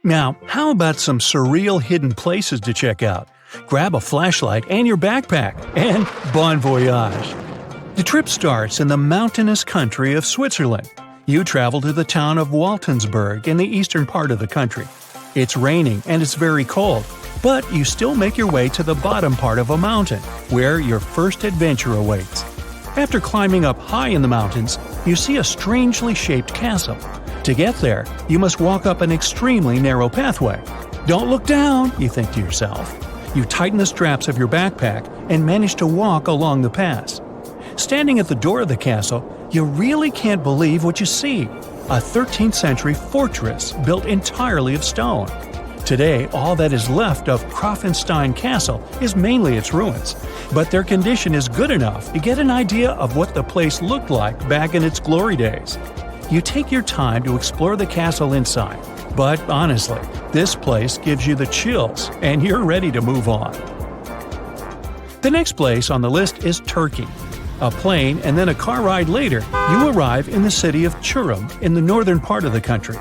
Now, how about some surreal hidden places to check out? Grab a flashlight and your backpack, and bon voyage! The trip starts in the mountainous country of Switzerland. You travel to the town of Waltensburg in the eastern part of the country. It's raining and it's very cold, but you still make your way to the bottom part of a mountain, where your first adventure awaits. After climbing up high in the mountains, you see a strangely shaped castle. To get there, you must walk up an extremely narrow pathway. Don't look down, you think to yourself. You tighten the straps of your backpack and manage to walk along the pass. Standing at the door of the castle, you really can't believe what you see. A 13th century fortress built entirely of stone. Today, all that is left of Krafenstein Castle is mainly its ruins, but their condition is good enough to get an idea of what the place looked like back in its glory days. You take your time to explore the castle inside, but honestly, this place gives you the chills and you're ready to move on. The next place on the list is Turkey. A plane and then a car ride later, you arrive in the city of Çorum in the northern part of the country.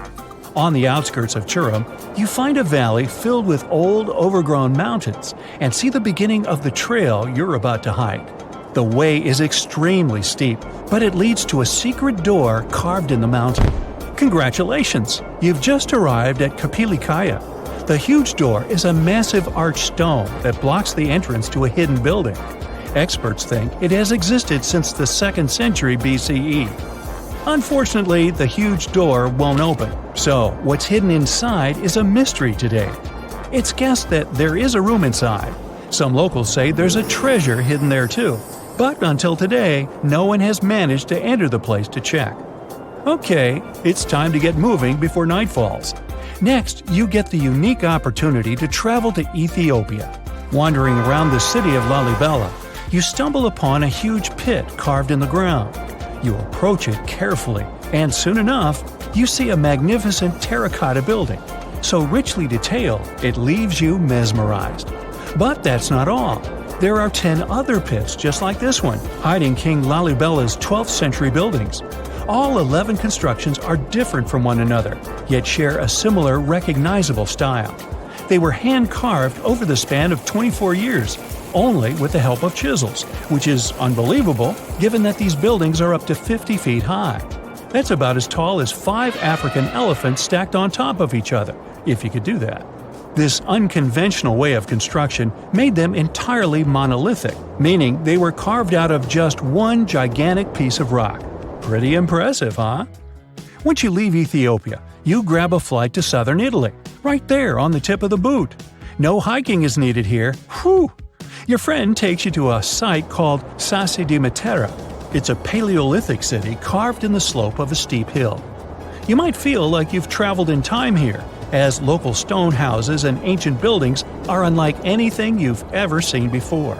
On the outskirts of Çorum, you find a valley filled with old, overgrown mountains and see the beginning of the trail you're about to hike. The way is extremely steep, but it leads to a secret door carved in the mountain. Congratulations! You've just arrived at Kapilikaya. The huge door is a massive arched stone that blocks the entrance to a hidden building. Experts think it has existed since the 2nd century BCE. Unfortunately, the huge door won't open, so what's hidden inside is a mystery today. It's guessed that there is a room inside. Some locals say there's a treasure hidden there too, but until today, no one has managed to enter the place to check. Okay, it's time to get moving before night falls. Next, you get the unique opportunity to travel to Ethiopia. Wandering around the city of Lalibela, you stumble upon a huge pit carved in the ground. You approach it carefully, and soon enough, you see a magnificent terracotta building, so richly detailed it leaves you mesmerized. But that's not all. There are 10 other pits just like this one, hiding King Lalibela's 12th century buildings. All 11 constructions are different from one another, yet share a similar recognizable style. They were hand-carved over the span of 24 years, only with the help of chisels, which is unbelievable given that these buildings are up to 50 feet high. That's about as tall as 5 African elephants stacked on top of each other, if you could do that. This unconventional way of construction made them entirely monolithic, meaning they were carved out of just one gigantic piece of rock. Pretty impressive, huh? Once you leave Ethiopia, you grab a flight to southern Italy, right there on the tip of the boot. No hiking is needed here. Whew! Your friend takes you to a site called Sassi di Matera. It's a Paleolithic city carved in the slope of a steep hill. You might feel like you've traveled in time here, as local stone houses and ancient buildings are unlike anything you've ever seen before.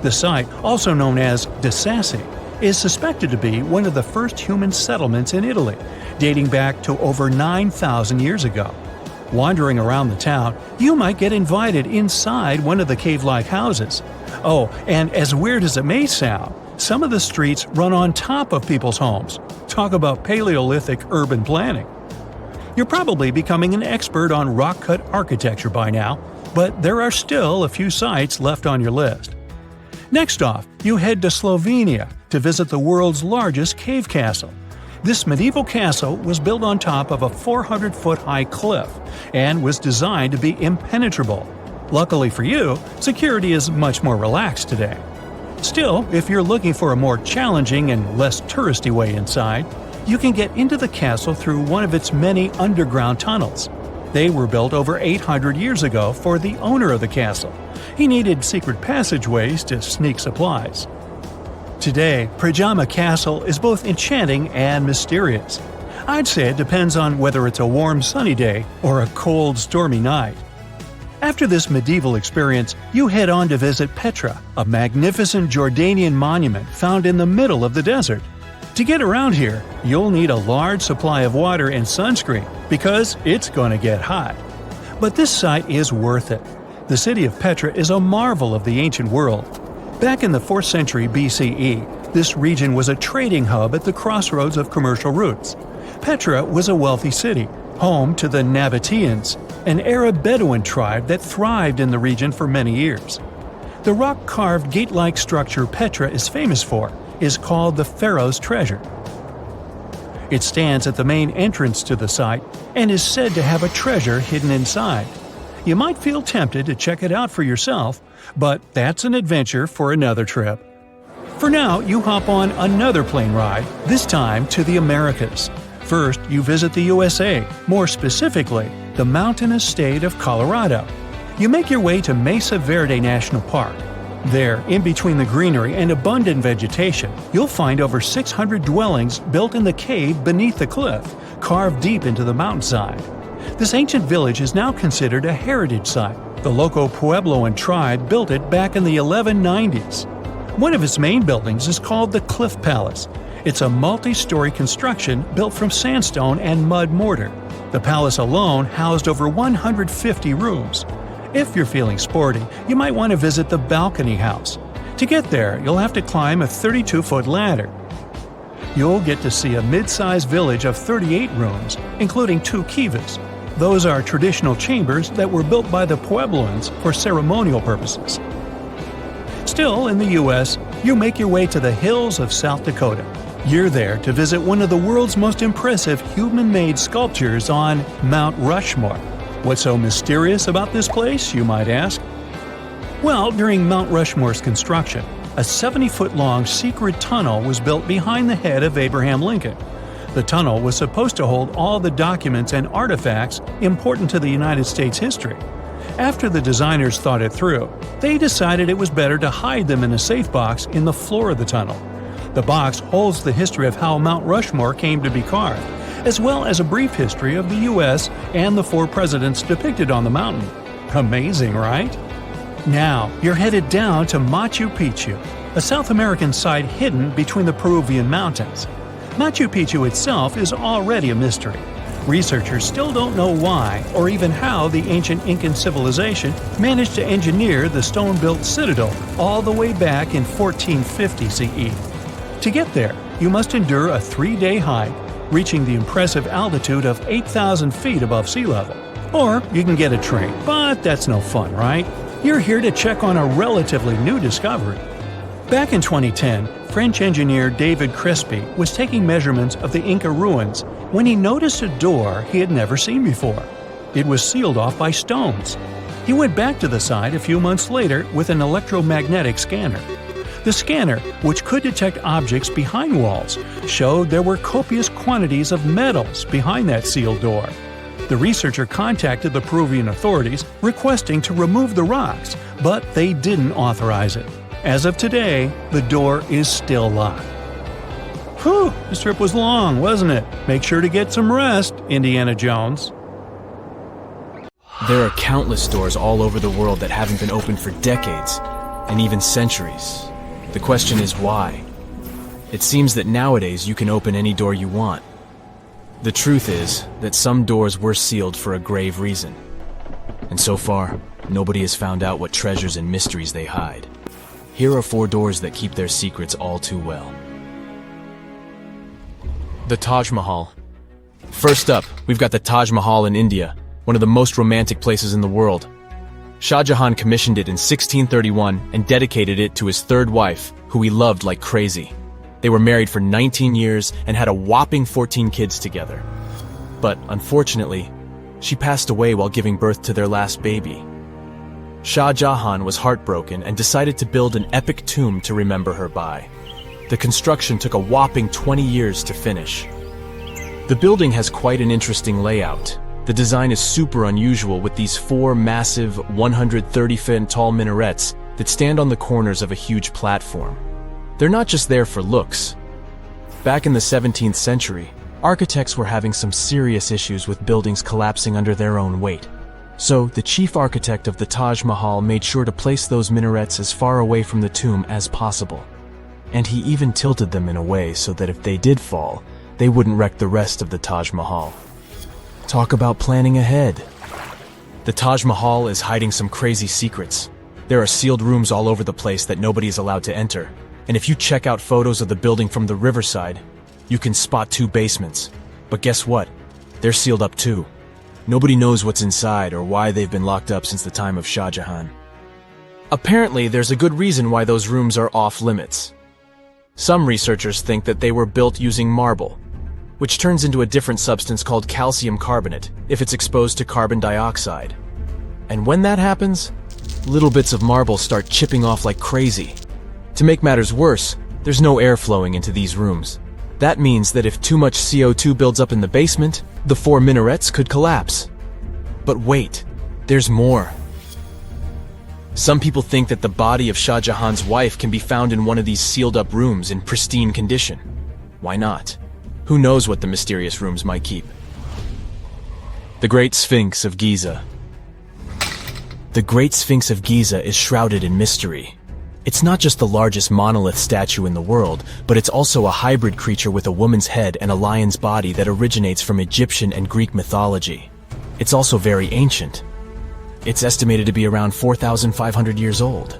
The site, also known as De Sassi, is suspected to be one of the first human settlements in Italy, dating back to over 9,000 years ago. Wandering around the town, you might get invited inside one of the cave-like houses. Oh, and as weird as it may sound, some of the streets run on top of people's homes. Talk about Paleolithic urban planning. You're probably becoming an expert on rock-cut architecture by now, but there are still a few sites left on your list. Next off, you head to Slovenia to visit the world's largest cave castle. This medieval castle was built on top of a 400-foot-high cliff and was designed to be impenetrable. Luckily for you, security is much more relaxed today. Still, if you're looking for a more challenging and less touristy way inside, you can get into the castle through one of its many underground tunnels. They were built over 800 years ago for the owner of the castle. He needed secret passageways to sneak supplies. Today, Pajama Castle is both enchanting and mysterious. I'd say it depends on whether it's a warm sunny day or a cold stormy night. After this medieval experience, you head on to visit Petra, a magnificent Jordanian monument found in the middle of the desert. To get around here, you'll need a large supply of water and sunscreen because it's going to get hot. But this site is worth it. The city of Petra is a marvel of the ancient world. Back in the 4th century BCE, this region was a trading hub at the crossroads of commercial routes. Petra was a wealthy city, home to the Nabateans. an Arab Bedouin tribe that thrived in the region for many years. The rock-carved gate-like structure Petra is famous for is called the Pharaoh's Treasure. It stands at the main entrance to the site and is said to have a treasure hidden inside. You might feel tempted to check it out for yourself, but that's an adventure for another trip. For now, you hop on another plane ride, this time to the Americas. First, you visit the USA, more specifically, the mountainous state of Colorado. You make your way to Mesa Verde National Park. There, in between the greenery and abundant vegetation, you'll find over 600 dwellings built in the cave beneath the cliff, carved deep into the mountainside. This ancient village is now considered a heritage site. The local Puebloan tribe built it back in the 1190s. One of its main buildings is called the Cliff Palace. It's a multi-story construction built from sandstone and mud mortar. The palace alone housed over 150 rooms. If you're feeling sporty, you might want to visit the balcony house. To get there, you'll have to climb a 32-foot ladder. You'll get to see a mid-sized village of 38 rooms, including 2 kivas. Those are traditional chambers that were built by the Puebloans for ceremonial purposes. Still, in the U.S., you make your way to the hills of South Dakota. You're there to visit one of the world's most impressive human-made sculptures on Mount Rushmore. What's so mysterious about this place, you might ask? Well, during Mount Rushmore's construction, a 70-foot-long secret tunnel was built behind the head of Abraham Lincoln. The tunnel was supposed to hold all the documents and artifacts important to the United States history. After the designers thought it through, they decided it was better to hide them in a safe box in the floor of the tunnel. The box holds the history of how Mount Rushmore came to be carved, as well as a brief history of the U.S. and the 4 presidents depicted on the mountain. Amazing, right? Now, you're headed down to Machu Picchu, a South American site hidden between the Peruvian mountains. Machu Picchu itself is already a mystery. Researchers still don't know why or even how the ancient Incan civilization managed to engineer the stone-built citadel all the way back in 1450 CE. To get there, you must endure a 3-day hike, reaching the impressive altitude of 8,000 feet above sea level. Or you can get a train, but that's no fun, right? You're here to check on a relatively new discovery. Back in 2010, French engineer David Crespi was taking measurements of the Inca ruins when he noticed a door he had never seen before. It was sealed off by stones. He went back to the site a few months later with an electromagnetic scanner. The scanner, which could detect objects behind walls, showed there were copious quantities of metals behind that sealed door. The researcher contacted the Peruvian authorities requesting to remove the rocks, but they didn't authorize it. As of today, the door is still locked. Whew, this trip was long, wasn't it? Make sure to get some rest, Indiana Jones. There are countless doors all over the world that haven't been opened for decades, and even centuries. The question is why? It seems that nowadays you can open any door you want. The truth is that some doors were sealed for a grave reason. And so far, nobody has found out what treasures and mysteries they hide. Here are 4 doors that keep their secrets all too well. The Taj Mahal. First up, we've got the Taj Mahal in India, one of the most romantic places in the world. Shah Jahan commissioned it in 1631 and dedicated it to his 3rd wife, who he loved like crazy. They were married for 19 years and had a whopping 14 kids together. But unfortunately, she passed away while giving birth to their last baby. Shah Jahan was heartbroken and decided to build an epic tomb to remember her by. The construction took a whopping 20 years to finish. The building has quite an interesting layout. The design is super unusual with these 4 massive, 130-foot tall minarets that stand on the corners of a huge platform. They're not just there for looks. Back in the 17th century, architects were having some serious issues with buildings collapsing under their own weight. So, the chief architect of the Taj Mahal made sure to place those minarets as far away from the tomb as possible. And he even tilted them in a way so that if they did fall, they wouldn't wreck the rest of the Taj Mahal. Talk about planning ahead. The Taj Mahal is hiding some crazy secrets. There are sealed rooms all over the place that nobody is allowed to enter. And if you check out photos of the building from the riverside, you can spot 2 basements. But guess what? They're sealed up too. Nobody knows what's inside or why they've been locked up since the time of Shah Jahan. Apparently, there's a good reason why those rooms are off limits. Some researchers think that they were built using marble, which turns into a different substance called calcium carbonate if it's exposed to carbon dioxide. And when that happens, little bits of marble start chipping off like crazy. To make matters worse, there's no air flowing into these rooms. That means that if too much CO2 builds up in the basement, the 4 minarets could collapse. But wait, there's more. Some people think that the body of Shah Jahan's wife can be found in one of these sealed-up rooms in pristine condition. Why not? Who knows what the mysterious rooms might keep? The Great Sphinx of Giza. The Great Sphinx of Giza is shrouded in mystery. It's not just the largest monolith statue in the world, but it's also a hybrid creature with a woman's head and a lion's body that originates from Egyptian and Greek mythology. It's also very ancient. It's estimated to be around 4,500 years old.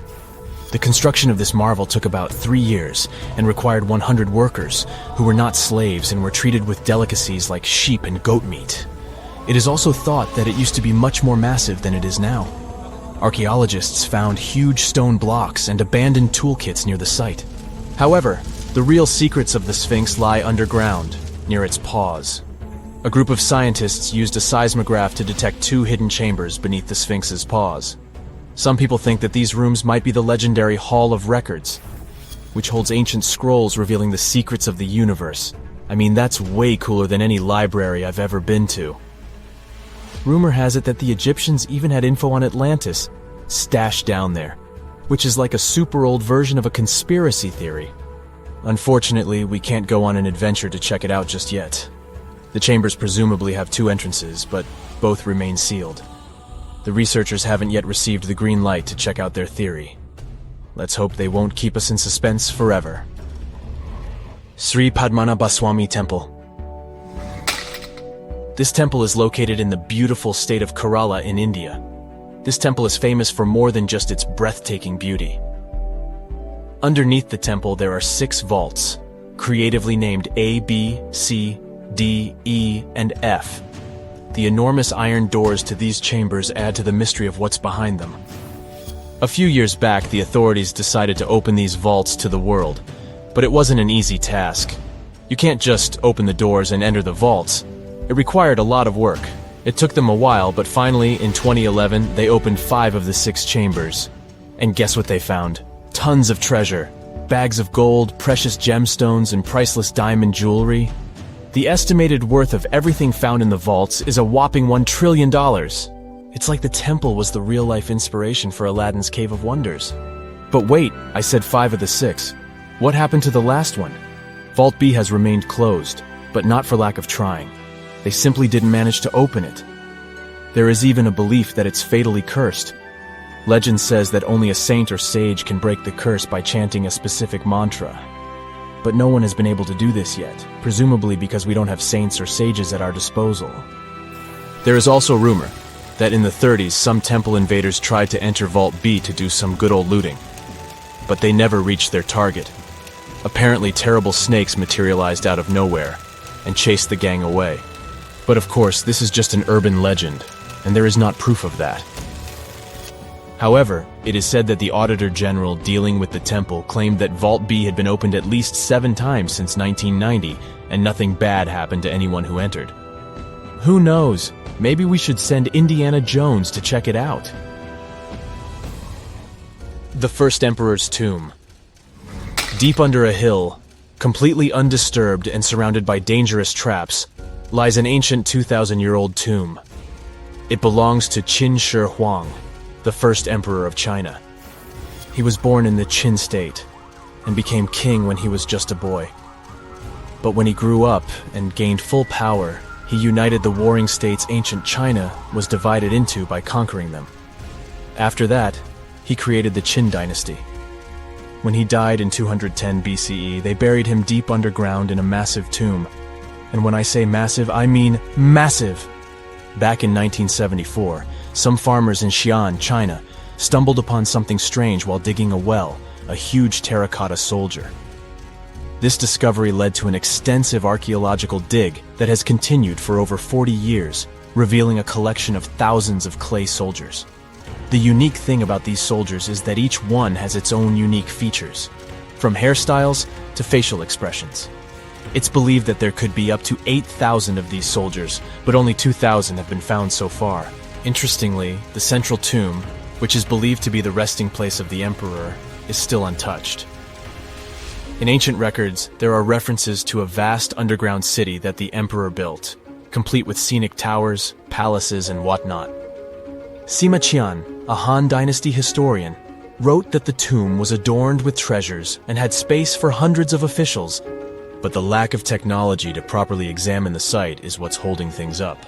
The construction of this marvel took about 3 years and required 100 workers who were not slaves and were treated with delicacies like sheep and goat meat. It is also thought that it used to be much more massive than it is now. Archaeologists found huge stone blocks and abandoned toolkits near the site. However, the real secrets of the Sphinx lie underground, near its paws. A group of scientists used a seismograph to detect 2 hidden chambers beneath the Sphinx's paws. Some people think that these rooms might be the legendary Hall of Records, which holds ancient scrolls revealing the secrets of the universe. I mean, that's way cooler than any library I've ever been to. Rumor has it that the Egyptians even had info on Atlantis stashed down there, which is like a super old version of a conspiracy theory. Unfortunately, we can't go on an adventure to check it out just yet. The chambers presumably have 2 entrances, but both remain sealed. The researchers haven't yet received the green light to check out their theory. Let's hope they won't keep us in suspense forever. Sri Padmanabhaswamy Temple. This temple is located in the beautiful state of Kerala in India. This temple is famous for more than just its breathtaking beauty. Underneath the temple there are 6 vaults, creatively named A, B, C, D, E, and F. The enormous iron doors to these chambers add to the mystery of what's behind them. A few years back, the authorities decided to open these vaults to the world, but it wasn't an easy task. You can't just open the doors and enter the vaults. It required a lot of work. It took them a while, but finally, in 2011, they opened 5 of the 6 chambers. And guess what they found? Tons of treasure. Bags of gold, precious gemstones, and priceless diamond jewelry. The estimated worth of everything found in the vaults is a whopping $1 trillion. It's like the temple was the real-life inspiration for Aladdin's Cave of Wonders. But wait, I said 5 of the 6. What happened to the last one? Vault B has remained closed, but not for lack of trying. They simply didn't manage to open it. There is even a belief that it's fatally cursed. Legend says that only a saint or sage can break the curse by chanting a specific mantra. But no one has been able to do this yet, presumably because we don't have saints or sages at our disposal. There is also rumor that in the 30s some temple invaders tried to enter Vault B to do some good old looting. But they never reached their target. Apparently terrible snakes materialized out of nowhere and chased the gang away. But of course, this is just an urban legend, and there is not proof of that. However, it is said that the Auditor General dealing with the temple claimed that Vault B had been opened at least 7 times since 1990, and nothing bad happened to anyone who entered. Who knows? Maybe we should send Indiana Jones to check it out. The First Emperor's Tomb. Deep under a hill, completely undisturbed and surrounded by dangerous traps, lies an ancient 2,000-year-old tomb. It belongs to Qin Shi Huang, the first emperor of China. He was born in the Qin state and became king when he was just a boy. But when he grew up and gained full power, he united the warring states ancient China was divided into by conquering them. After that, he created the Qin dynasty. When he died in 210 BCE, they buried him deep underground in a massive tomb. And when I say massive, I mean massive! Back in 1974, some farmers in Xi'an, China, stumbled upon something strange while digging a well, a huge terracotta soldier. This discovery led to an extensive archaeological dig that has continued for over 40 years, revealing a collection of thousands of clay soldiers. The unique thing about these soldiers is that each one has its own unique features, from hairstyles to facial expressions. It's believed that there could be up to 8,000 of these soldiers, but only 2,000 have been found so far. Interestingly, the central tomb, which is believed to be the resting place of the emperor, is still untouched. In ancient records, there are references to a vast underground city that the emperor built, complete with scenic towers, palaces, and whatnot. Sima Qian, a Han Dynasty historian, wrote that the tomb was adorned with treasures and had space for hundreds of officials, but the lack of technology to properly examine the site is what's holding things up.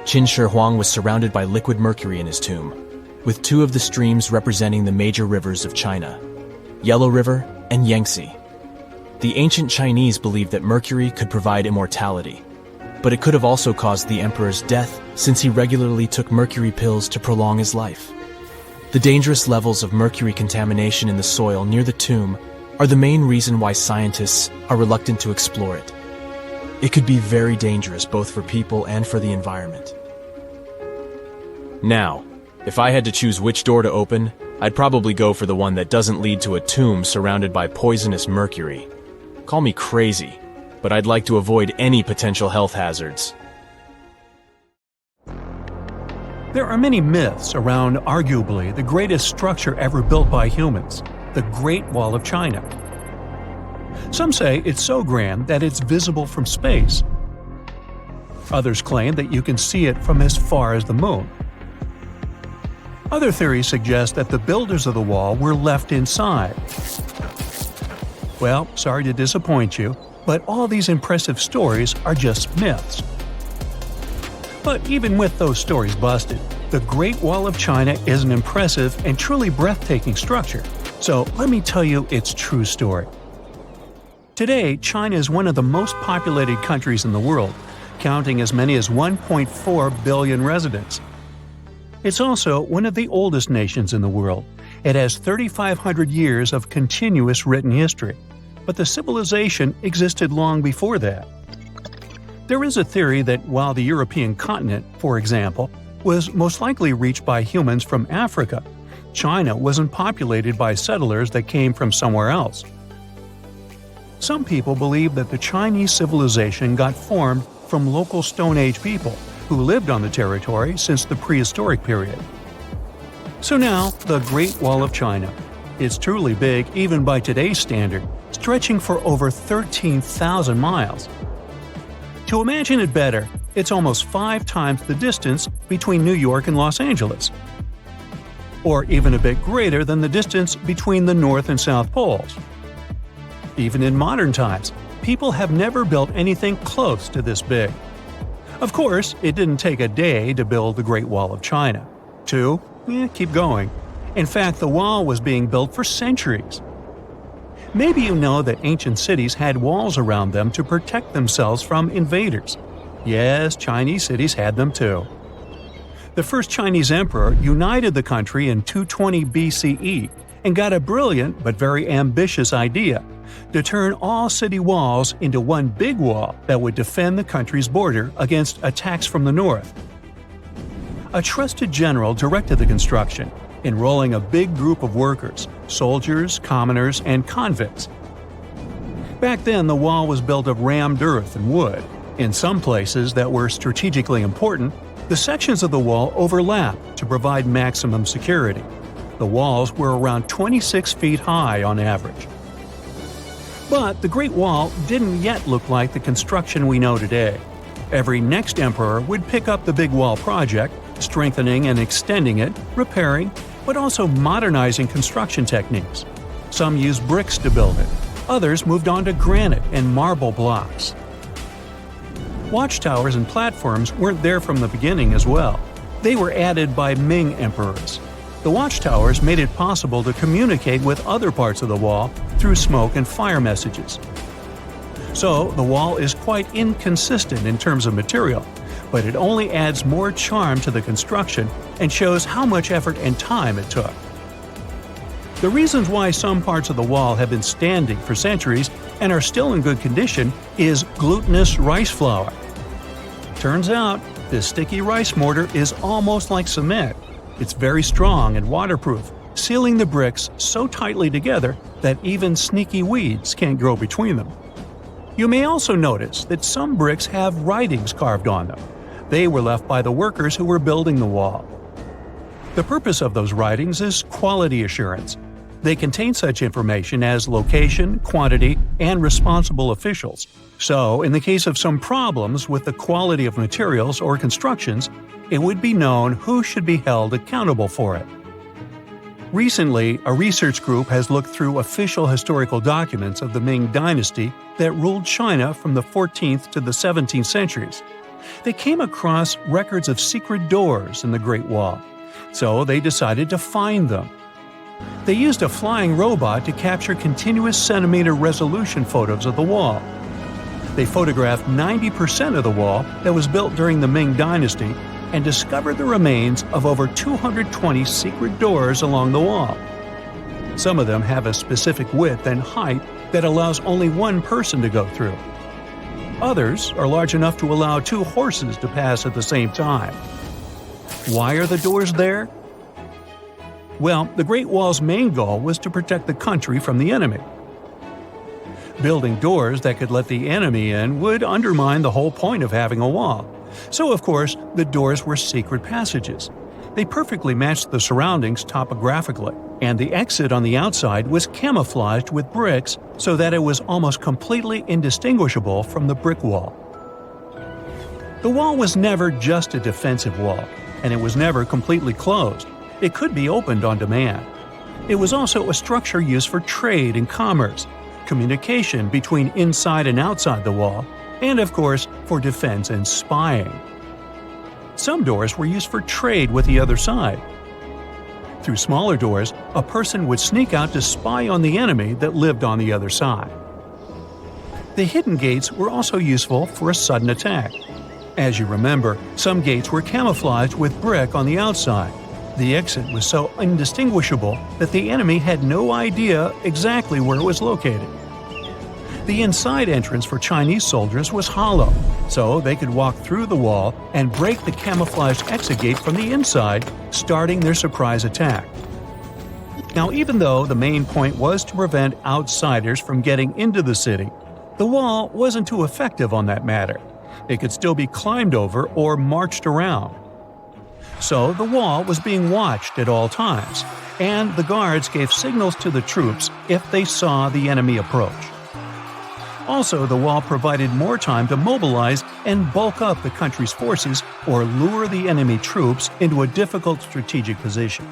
Qin Shi Huang was surrounded by liquid mercury in his tomb, with two of the streams representing the major rivers of China, Yellow River and Yangtze. The ancient Chinese believed that mercury could provide immortality, but it could have also caused the emperor's death since he regularly took mercury pills to prolong his life. The dangerous levels of mercury contamination in the soil near the tomb are the main reason why scientists are reluctant to explore it. It could be very dangerous both for people and for the environment. Now, if I had to choose which door to open, I'd probably go for the one that doesn't lead to a tomb surrounded by poisonous mercury. Call me crazy, but I'd like to avoid any potential health hazards. There are many myths around arguably the greatest structure ever built by humans, the Great Wall of China. Some say it's so grand that it's visible from space. Others claim that you can see it from as far as the moon. Other theories suggest that the builders of the wall were left inside. Well, sorry to disappoint you, but all these impressive stories are just myths. But even with those stories busted, the Great Wall of China is an impressive and truly breathtaking structure. So let me tell you its true story. Today, China is one of the most populated countries in the world, counting as many as 1.4 billion residents. It's also one of the oldest nations in the world. It has 3,500 years of continuous written history, but the civilization existed long before that. There is a theory that while the European continent, for example, was most likely reached by humans from Africa, China wasn't populated by settlers that came from somewhere else. Some people believe that the Chinese civilization got formed from local Stone Age people who lived on the territory since the Prehistoric period. So now, the Great Wall of China. It's truly big even by today's standard, stretching for over 13,000 miles. To imagine it better, it's almost 5 times the distance between New York and Los Angeles, or even a bit greater than the distance between the North and South Poles. Even in modern times, people have never built anything close to this big. Of course, it didn't take a day to build the Great Wall of China. 2? Keep going. In fact, the wall was being built for centuries. Maybe you know that ancient cities had walls around them to protect themselves from invaders. Yes, Chinese cities had them too. The first Chinese emperor united the country in 220 BCE and got a brilliant but very ambitious idea to turn all city walls into one big wall that would defend the country's border against attacks from the north. A trusted general directed the construction, enrolling a big group of workers, soldiers, commoners, and convicts. Back then, the wall was built of rammed earth and wood. In some places that were strategically important, the sections of the wall overlapped to provide maximum security. The walls were around 26 feet high on average. But the Great Wall didn't yet look like the construction we know today. Every next emperor would pick up the big wall project, strengthening and extending it, repairing, but also modernizing construction techniques. Some used bricks to build it, others moved on to granite and marble blocks. Watchtowers and platforms weren't there from the beginning as well. They were added by Ming emperors. The watchtowers made it possible to communicate with other parts of the wall through smoke and fire messages. So, the wall is quite inconsistent in terms of material, but it only adds more charm to the construction and shows how much effort and time it took. The reasons why some parts of the wall have been standing for centuries and are still in good condition is glutinous rice flour. Turns out, This sticky rice mortar is almost like cement. It's very strong and waterproof, sealing the bricks so tightly together that even sneaky weeds can't grow between them. You may also notice that some bricks have writings carved on them. They were left by the workers who were building the wall. The purpose of those writings is quality assurance. They contain such information as location, quantity, and responsible officials. So, in the case of some problems with the quality of materials or constructions, it would be known who should be held accountable for it. Recently, a research group has looked through official historical documents of the Ming Dynasty that ruled China from the 14th to the 17th centuries. They came across records of secret doors in the Great Wall, so they decided to find them. They used a flying robot to capture continuous centimeter resolution photos of the wall. They photographed 90% of the wall that was built during the Ming Dynasty and discovered the remains of over 220 secret doors along the wall. Some of them have a specific width and height that allows only one person to go through. Others are large enough to allow 2 horses to pass at the same time. Why are the doors there? Well, the Great Wall's main goal was to protect the country from the enemy. Building doors that could let the enemy in would undermine the whole point of having a wall. So, of course, the doors were secret passages. They perfectly matched the surroundings topographically, and the exit on the outside was camouflaged with bricks so that it was almost completely indistinguishable from the brick wall. The wall was never just a defensive wall, and it was never completely closed. It could be opened on demand. It was also a structure used for trade and commerce, communication between inside and outside the wall, and of course, for defense and spying. Some doors were used for trade with the other side. Through smaller doors, a person would sneak out to spy on the enemy that lived on the other side. The hidden gates were also useful for a sudden attack. As you remember, some gates were camouflaged with brick on the outside. The exit was so indistinguishable that the enemy had no idea exactly where it was located. The inside entrance for Chinese soldiers was hollow, so they could walk through the wall and break the camouflaged exit gate from the inside, starting their surprise attack. Now, even though the main point was to prevent outsiders from getting into the city, the wall wasn't too effective on that matter. It could still be climbed over or marched around. So the wall was being watched at all times, and the guards gave signals to the troops if they saw the enemy approach. Also, the wall provided more time to mobilize and bulk up the country's forces or lure the enemy troops into a difficult strategic position.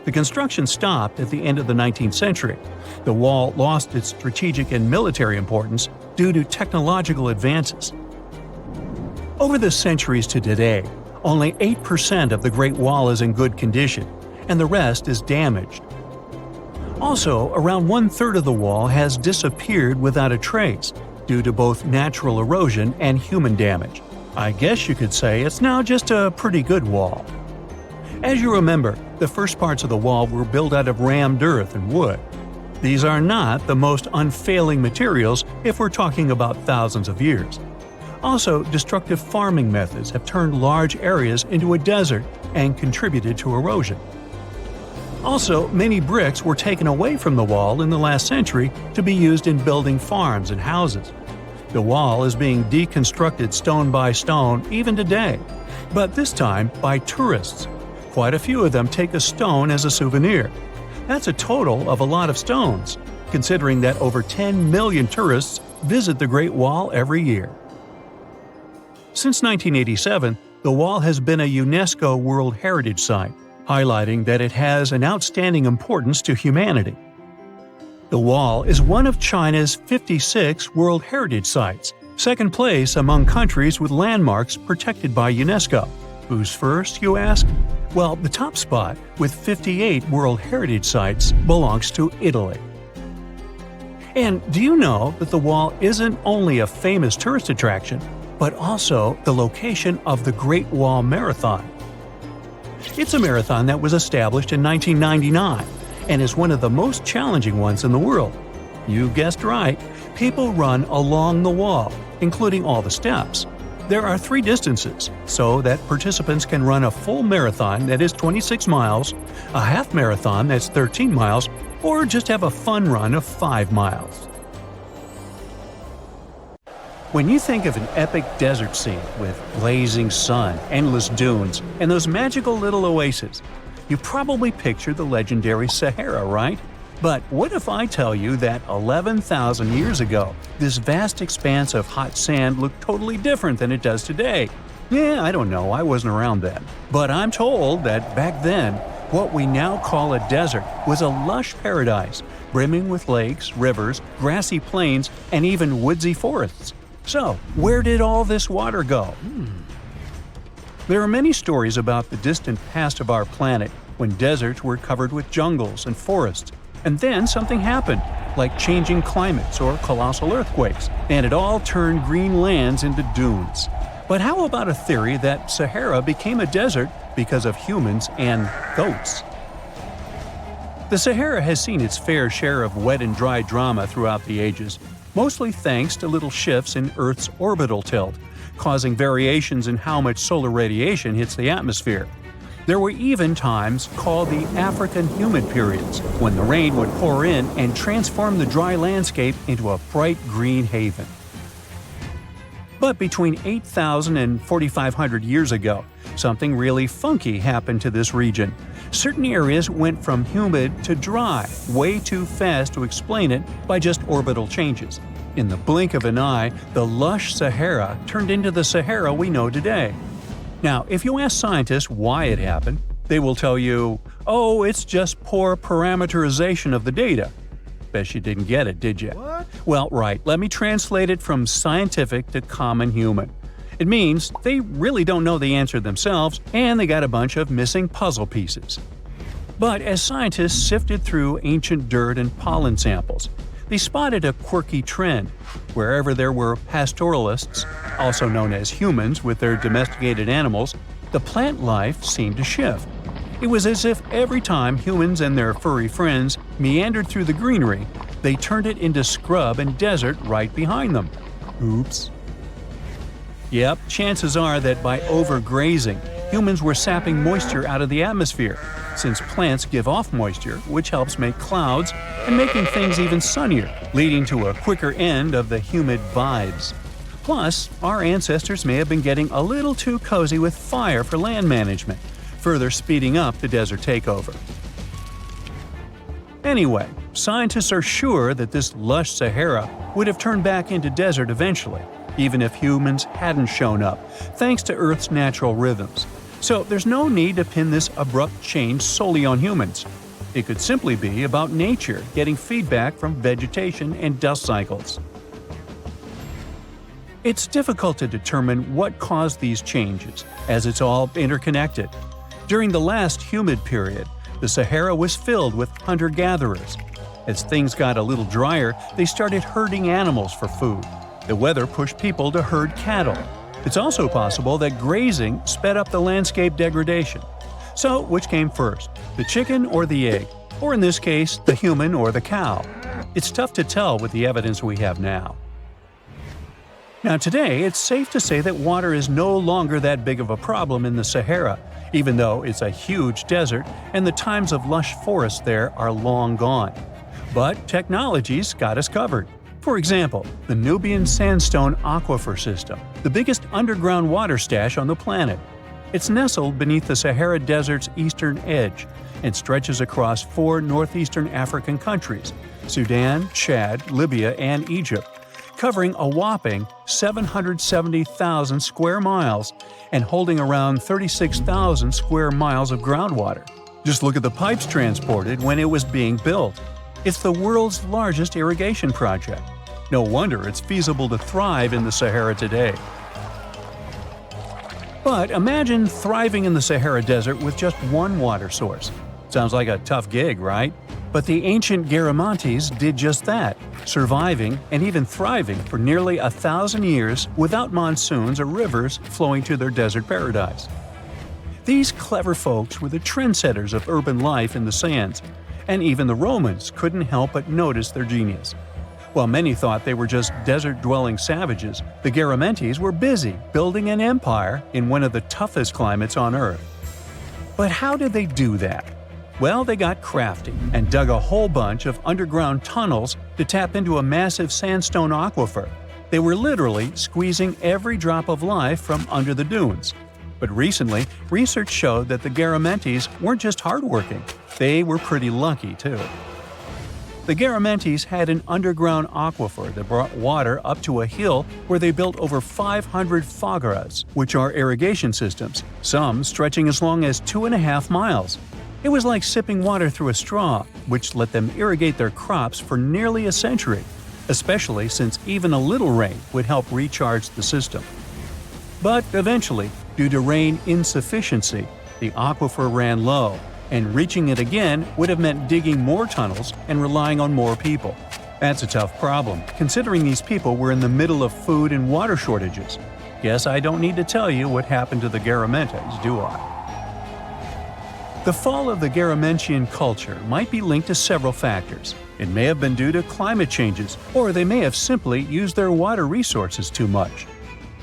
The construction stopped at the end of the 19th century. The wall lost its strategic and military importance due to technological advances. Over the centuries to today, only 8% of the Great Wall is in good condition, and the rest is damaged. Also, around 1/3 of the wall has disappeared without a trace, due to both natural erosion and human damage. I guess you could say it's now just a pretty good wall. As you remember, the first parts of the wall were built out of rammed earth and wood. These are not the most unfailing materials if we're talking about thousands of years. Also, destructive farming methods have turned large areas into a desert and contributed to erosion. Also, many bricks were taken away from the wall in the last century to be used in building farms and houses. The wall is being deconstructed stone by stone even today, but this time by tourists. Quite a few of them take a stone as a souvenir. That's a total of a lot of stones, considering that over 10 million tourists visit the Great Wall every year. Since 1987, the wall has been a UNESCO World Heritage Site, highlighting that it has an outstanding importance to humanity. The wall is one of China's 56 World Heritage Sites, second place among countries with landmarks protected by UNESCO. Who's first, you ask? Well, the top spot, with 58 World Heritage Sites, belongs to Italy. And do you know that the wall isn't only a famous tourist attraction, but also the location of the Great Wall Marathon? It's a marathon that was established in 1999 and is one of the most challenging ones in the world. You guessed right, people run along the wall, including all the steps. There are 3 distances, so that participants can run a full marathon that is 26 miles, a half marathon that's 13 miles, or just have a fun run of 5 miles. When you think of an epic desert scene with blazing sun, endless dunes, and those magical little oases, you probably picture the legendary Sahara, right? But what if I tell you that 11,000 years ago, this vast expanse of hot sand looked totally different than it does today? Yeah, I don't know, I wasn't around then. But I'm told that back then, what we now call a desert was a lush paradise, brimming with lakes, rivers, grassy plains, and even woodsy forests. So, where did all this water go? There are many stories about the distant past of our planet when deserts were covered with jungles and forests. And then something happened, like changing climates or colossal earthquakes, and it all turned green lands into dunes. But how about a theory that Sahara became a desert because of humans and goats? The Sahara has seen its fair share of wet and dry drama throughout the ages, mostly thanks to little shifts in Earth's orbital tilt, causing variations in how much solar radiation hits the atmosphere. There were even times called the African humid periods, when the rain would pour in and transform the dry landscape into a bright green haven. But between 8,000 and 4,500 years ago, something really funky happened to this region. Certain areas went from humid to dry way too fast to explain it by just orbital changes. In the blink of an eye, the lush Sahara turned into the Sahara we know today. Now, if you ask scientists why it happened, they will tell you, oh, it's just poor parameterization of the data. Bet you didn't get it, did you? What? Well, right, let me translate it from scientific to common human. It means they really don't know the answer themselves, and they got a bunch of missing puzzle pieces. But as scientists sifted through ancient dirt and pollen samples, they spotted a quirky trend. Wherever there were pastoralists, also known as humans with their domesticated animals, the plant life seemed to shift. It was as if every time humans and their furry friends meandered through the greenery, they turned it into scrub and desert right behind them. Oops. Yep, chances are that by overgrazing, humans were sapping moisture out of the atmosphere, since plants give off moisture, which helps make clouds and making things even sunnier, leading to a quicker end of the humid vibes. Plus, our ancestors may have been getting a little too cozy with fire for land management, further speeding up the desert takeover. Anyway, scientists are sure that this lush Sahara would have turned back into desert eventually, even if humans hadn't shown up, thanks to Earth's natural rhythms. So there's no need to pin this abrupt change solely on humans. It could simply be about nature getting feedback from vegetation and dust cycles. It's difficult to determine what caused these changes, as it's all interconnected. During the last humid period, the Sahara was filled with hunter-gatherers. As things got a little drier, they started herding animals for food. The weather pushed people to herd cattle. It's also possible that grazing sped up the landscape degradation. So, which came first, the chicken or the egg? Or in this case, the human or the cow? It's tough to tell with the evidence we have now. Now today, it's safe to say that water is no longer that big of a problem in the Sahara, even though it's a huge desert and the times of lush forests there are long gone. But technology's got us covered. For example, the Nubian Sandstone Aquifer System, the biggest underground water stash on the planet. It's nestled beneath the Sahara Desert's eastern edge and stretches across 4 northeastern African countries – Sudan, Chad, Libya, and Egypt, covering a whopping 770,000 square miles and holding around 36,000 square miles of groundwater. Just look at the pipes transported when it was being built. It's the world's largest irrigation project. No wonder it's feasible to thrive in the Sahara today. But imagine thriving in the Sahara Desert with just one water source. Sounds like a tough gig, right? But the ancient Garamantes did just that, surviving and even thriving for nearly 1,000 years without monsoons or rivers flowing to their desert paradise. These clever folks were the trendsetters of urban life in the sands, and even the Romans couldn't help but notice their genius. While many thought they were just desert-dwelling savages, The Garamantes were busy building an empire in one of the toughest climates on Earth. But how did they do that? Well, they got crafty and dug a whole bunch of underground tunnels to tap into a massive sandstone aquifer. They were literally squeezing every drop of life from under the dunes. But recently, research showed that the Garamantes weren't just hardworking, they were pretty lucky too. The Garamantes had an underground aquifer that brought water up to a hill where they built over 500 fagras, which are irrigation systems, some stretching as long as 2.5 miles. It was like sipping water through a straw, which let them irrigate their crops for nearly a century, especially since even a little rain would help recharge the system. But eventually, due to rain insufficiency, the aquifer ran low, and reaching it again would have meant digging more tunnels and relying on more people. That's a tough problem, considering these people were in the middle of food and water shortages. Guess I don't need to tell you what happened to the Garamantes, do I? The fall of the Garamantian culture might be linked to several factors. It may have been due to climate changes, or they may have simply used their water resources too much.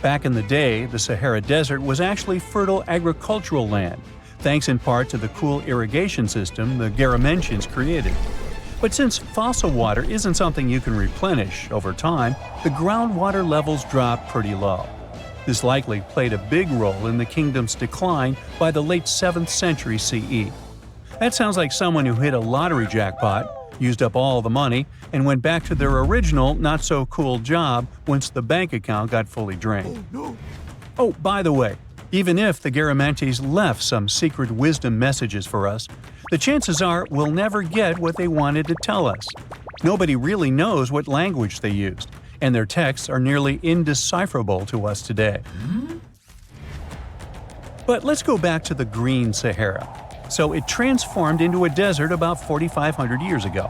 Back in the day, the Sahara Desert was actually fertile agricultural land, thanks in part to the cool irrigation system the Garamantians created. But since fossil water isn't something you can replenish over time, the groundwater levels dropped pretty low. This likely played a big role in the kingdom's decline by the late 7th century CE. That sounds like someone who hit a lottery jackpot, used up all the money, and went back to their original not-so-cool job once the bank account got fully drained. Oh, by the way, even if the Garamantes left some secret wisdom messages for us, the chances are we'll never get what they wanted to tell us. Nobody really knows what language they used, and their texts are nearly indecipherable to us today. But let's go back to the Green Sahara. So it transformed into a desert about 4,500 years ago.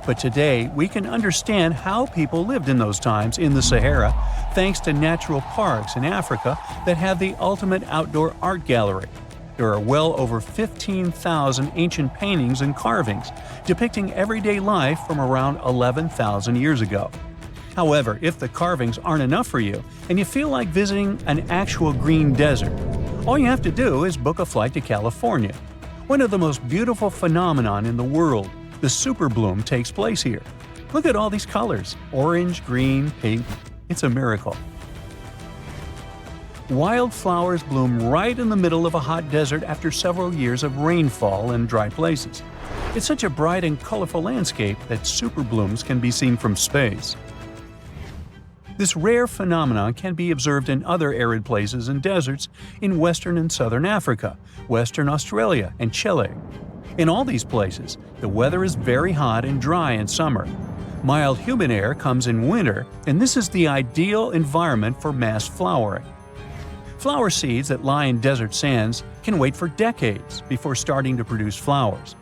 But today, we can understand how people lived in those times in the Sahara thanks to natural parks in Africa that have the ultimate outdoor art gallery. There are well over 15,000 ancient paintings and carvings depicting everyday life from around 11,000 years ago. However, if the carvings aren't enough for you and you feel like visiting an actual green desert, all you have to do is book a flight to California. One of the most beautiful phenomenon in the world, the super bloom, takes place here. Look at all these colors – orange, green, pink. It's a miracle. Wildflowers bloom right in the middle of a hot desert after several years of rainfall in dry places. It's such a bright and colorful landscape that super blooms can be seen from space. This rare phenomenon can be observed in other arid places and deserts in western and southern Africa, Western Australia, and Chile. In all these places, the weather is very hot and dry in summer. Mild humid air comes in winter, and this is the ideal environment for mass flowering. Flower seeds that lie in desert sands can wait for decades before starting to produce flowers.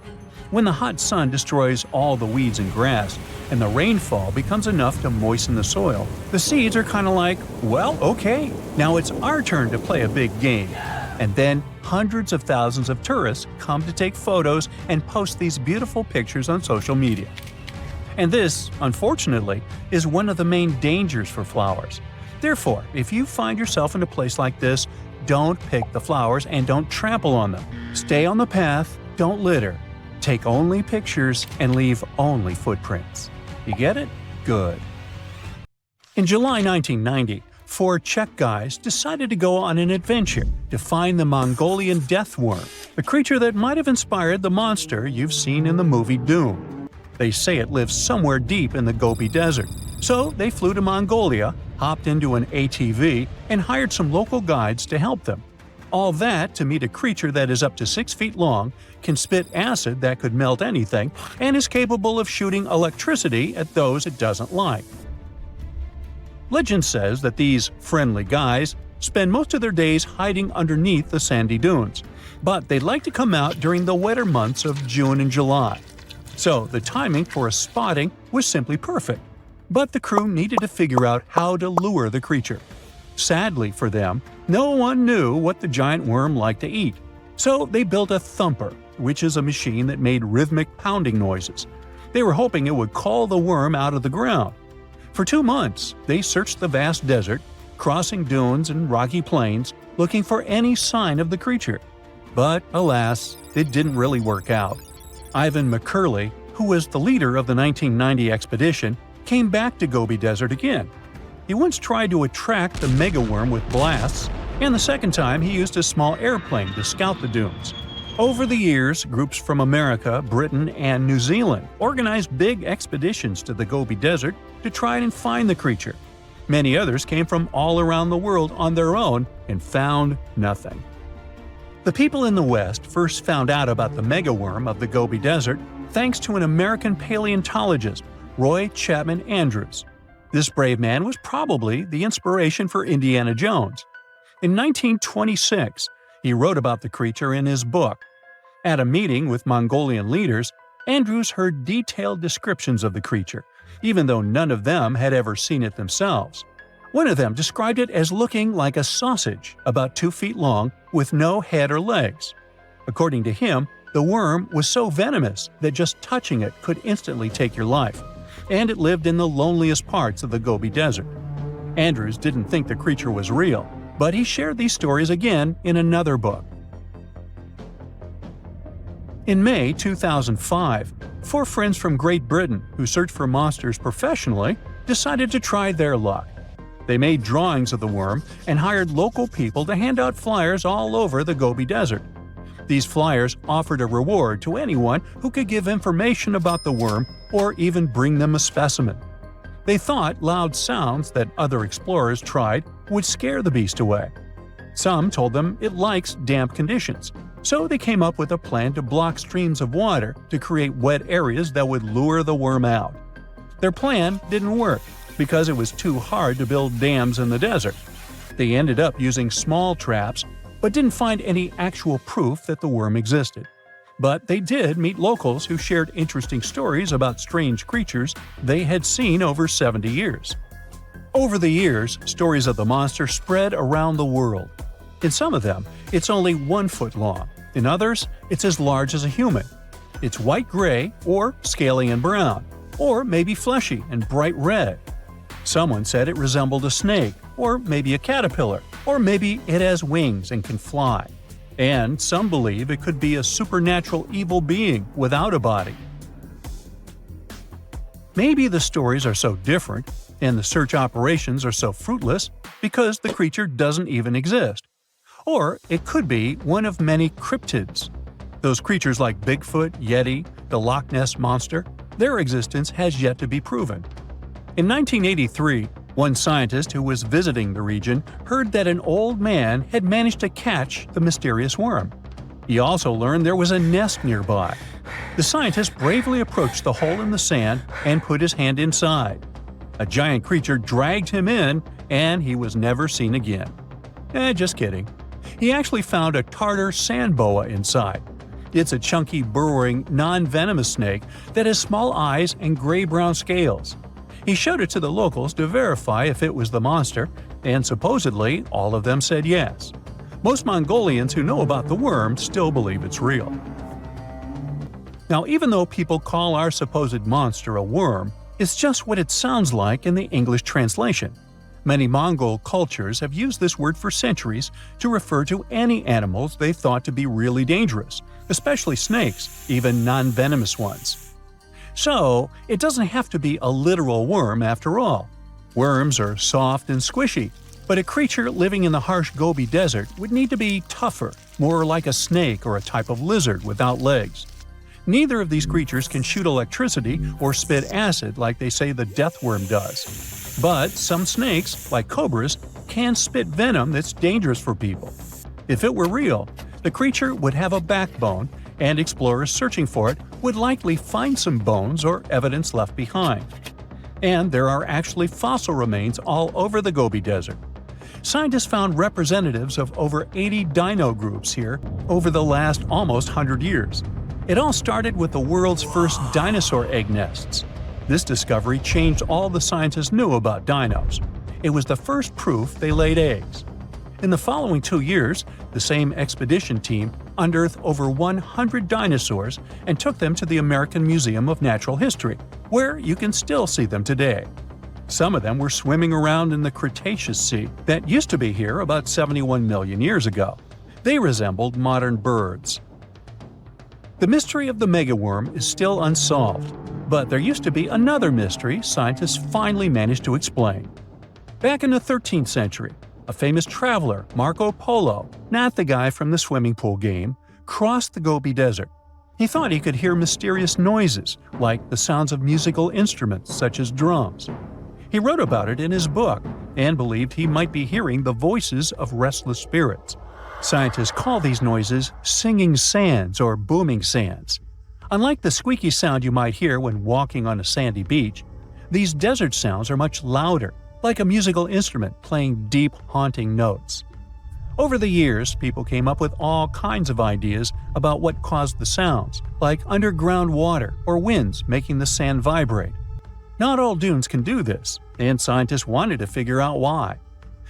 When the hot sun destroys all the weeds and grass, and the rainfall becomes enough to moisten the soil, the seeds are kind of like, well, okay, now it's our turn to play a big game. And then hundreds of thousands of tourists come to take photos and post these beautiful pictures on social media. And this, unfortunately, is one of the main dangers for flowers. Therefore, if you find yourself in a place like this, don't pick the flowers and don't trample on them. Stay on the path, don't litter. Take only pictures and leave only footprints. You get it? Good. In July 1990, 4 Czech guys decided to go on an adventure to find the Mongolian death worm, a creature that might have inspired the monster you've seen in the movie Dune. They say it lives somewhere deep in the Gobi Desert. So they flew to Mongolia, hopped into an ATV, and hired some local guides to help them. All that to meet a creature that is up to 6 feet long, can spit acid that could melt anything, and is capable of shooting electricity at those it doesn't like. Legend says that these friendly guys spend most of their days hiding underneath the sandy dunes, but they'd like to come out during the wetter months of June and July. So the timing for a spotting was simply perfect. But the crew needed to figure out how to lure the creature. Sadly for them, no one knew what the giant worm liked to eat. So they built a thumper, which is a machine that made rhythmic pounding noises. They were hoping it would call the worm out of the ground. For 2 months, they searched the vast desert, crossing dunes and rocky plains looking for any sign of the creature. But alas, it didn't really work out. Ivan McCurley, who was the leader of the 1990 expedition, came back to Gobi Desert again. He once tried to attract the megaworm with blasts, and the second time he used a small airplane to scout the dunes. Over the years, groups from America, Britain, and New Zealand organized big expeditions to the Gobi Desert to try and find the creature. Many others came from all around the world on their own and found nothing. The people in the West first found out about the megaworm of the Gobi Desert thanks to an American paleontologist, Roy Chapman Andrews. This brave man was probably the inspiration for Indiana Jones. In 1926, he wrote about the creature in his book. At a meeting with Mongolian leaders, Andrews heard detailed descriptions of the creature, even though none of them had ever seen it themselves. One of them described it as looking like a sausage, about 2 feet long, with no head or legs. According to him, the worm was so venomous that just touching it could instantly take your life, and it lived in the loneliest parts of the Gobi Desert. Andrews didn't think the creature was real, but he shared these stories again in another book. In May 2005, 4 friends from Great Britain who search for monsters professionally decided to try their luck. They made drawings of the worm and hired local people to hand out flyers all over the Gobi Desert. These flyers offered a reward to anyone who could give information about the worm or even bring them a specimen. They thought loud sounds that other explorers tried would scare the beast away. Some told them it likes damp conditions, so they came up with a plan to block streams of water to create wet areas that would lure the worm out. Their plan didn't work because it was too hard to build dams in the desert. They ended up using small traps, but didn't find any actual proof that the worm existed. But they did meet locals who shared interesting stories about strange creatures they had seen over 70 years. Over the years, stories of the monster spread around the world. In some of them, it's only 1 foot long. In others, it's as large as a human. It's white-gray or scaly and brown, or maybe fleshy and bright red. Someone said it resembled a snake, or maybe a caterpillar, or maybe it has wings and can fly. And some believe it could be a supernatural evil being without a body. Maybe the stories are so different, and the search operations are so fruitless, because the creature doesn't even exist. Or it could be one of many cryptids. Those creatures like Bigfoot, Yeti, the Loch Ness Monster, their existence has yet to be proven. In 1983, one scientist who was visiting the region heard that an old man had managed to catch the mysterious worm. He also learned there was a nest nearby. The scientist bravely approached the hole in the sand and put his hand inside. A giant creature dragged him in, and he was never seen again. Just kidding. He actually found a Tartar sand boa inside. It's a chunky, burrowing, non-venomous snake that has small eyes and gray-brown scales. He showed it to the locals to verify if it was the monster, and supposedly all of them said yes. Most Mongolians who know about the worm still believe it's real. Now, even though people call our supposed monster a worm, it's just what it sounds like in the English translation. Many Mongol cultures have used this word for centuries to refer to any animals they thought to be really dangerous, especially snakes, even non-venomous ones. So, it doesn't have to be a literal worm after all. Worms are soft and squishy, but a creature living in the harsh Gobi Desert would need to be tougher, more like a snake or a type of lizard without legs. Neither of these creatures can shoot electricity or spit acid like they say the death worm does. But some snakes, like cobras, can spit venom that's dangerous for people. If it were real, the creature would have a backbone, and explorers searching for it would likely find some bones or evidence left behind. And there are actually fossil remains all over the Gobi Desert. Scientists found representatives of over 80 dino groups here over the last almost 100 years. It all started with the world's first dinosaur egg nests. This discovery changed all the scientists knew about dinos. It was the first proof they laid eggs. In the following 2 years, the same expedition team unearthed over 100 dinosaurs and took them to the American Museum of Natural History, where you can still see them today. Some of them were swimming around in the Cretaceous Sea that used to be here about 71 million years ago. They resembled modern birds. The mystery of the megaworm is still unsolved, but there used to be another mystery scientists finally managed to explain. Back in the 13th century, a famous traveler, Marco Polo, not the guy from the swimming pool game, crossed the Gobi Desert. He thought he could hear mysterious noises, like the sounds of musical instruments such as drums. He wrote about it in his book and believed he might be hearing the voices of restless spirits. Scientists call these noises singing sands or booming sands. Unlike the squeaky sound you might hear when walking on a sandy beach, these desert sounds are much louder, like a musical instrument playing deep, haunting notes. Over the years, people came up with all kinds of ideas about what caused the sounds, like underground water or winds making the sand vibrate. Not all dunes can do this, and scientists wanted to figure out why.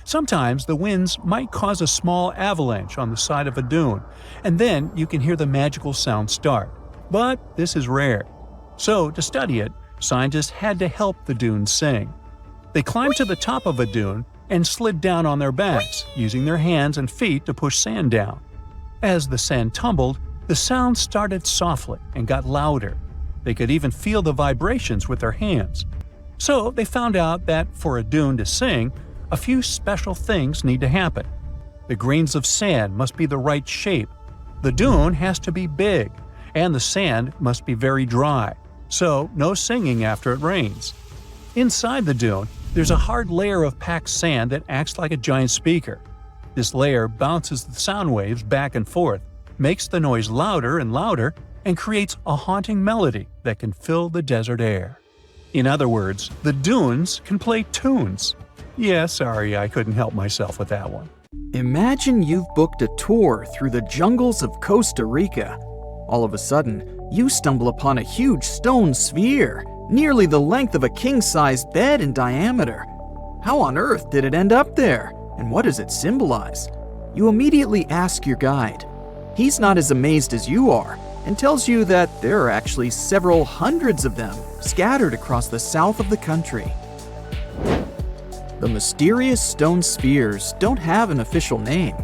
Sometimes the winds might cause a small avalanche on the side of a dune, and then you can hear the magical sound start. But this is rare. So, to study it, scientists had to help the dunes sing. They climbed to the top of a dune and slid down on their backs, using their hands and feet to push sand down. As the sand tumbled, the sound started softly and got louder. They could even feel the vibrations with their hands. So they found out that for a dune to sing, a few special things need to happen. The grains of sand must be the right shape. The dune has to be big, and the sand must be very dry, so no singing after it rains. Inside the dune, there's a hard layer of packed sand that acts like a giant speaker. This layer bounces the sound waves back and forth, makes the noise louder and louder, and creates a haunting melody that can fill the desert air. In other words, the dunes can play tunes. Yeah, sorry, I couldn't help myself with that one. Imagine you've booked a tour through the jungles of Costa Rica. All of a sudden, you stumble upon a huge stone sphere, nearly the length of a king-sized bed in diameter. How on earth did it end up there? And what does it symbolize? You immediately ask your guide. He's not as amazed as you are, and tells you that there are actually several hundreds of them scattered across the south of the country. The mysterious stone spheres don't have an official name.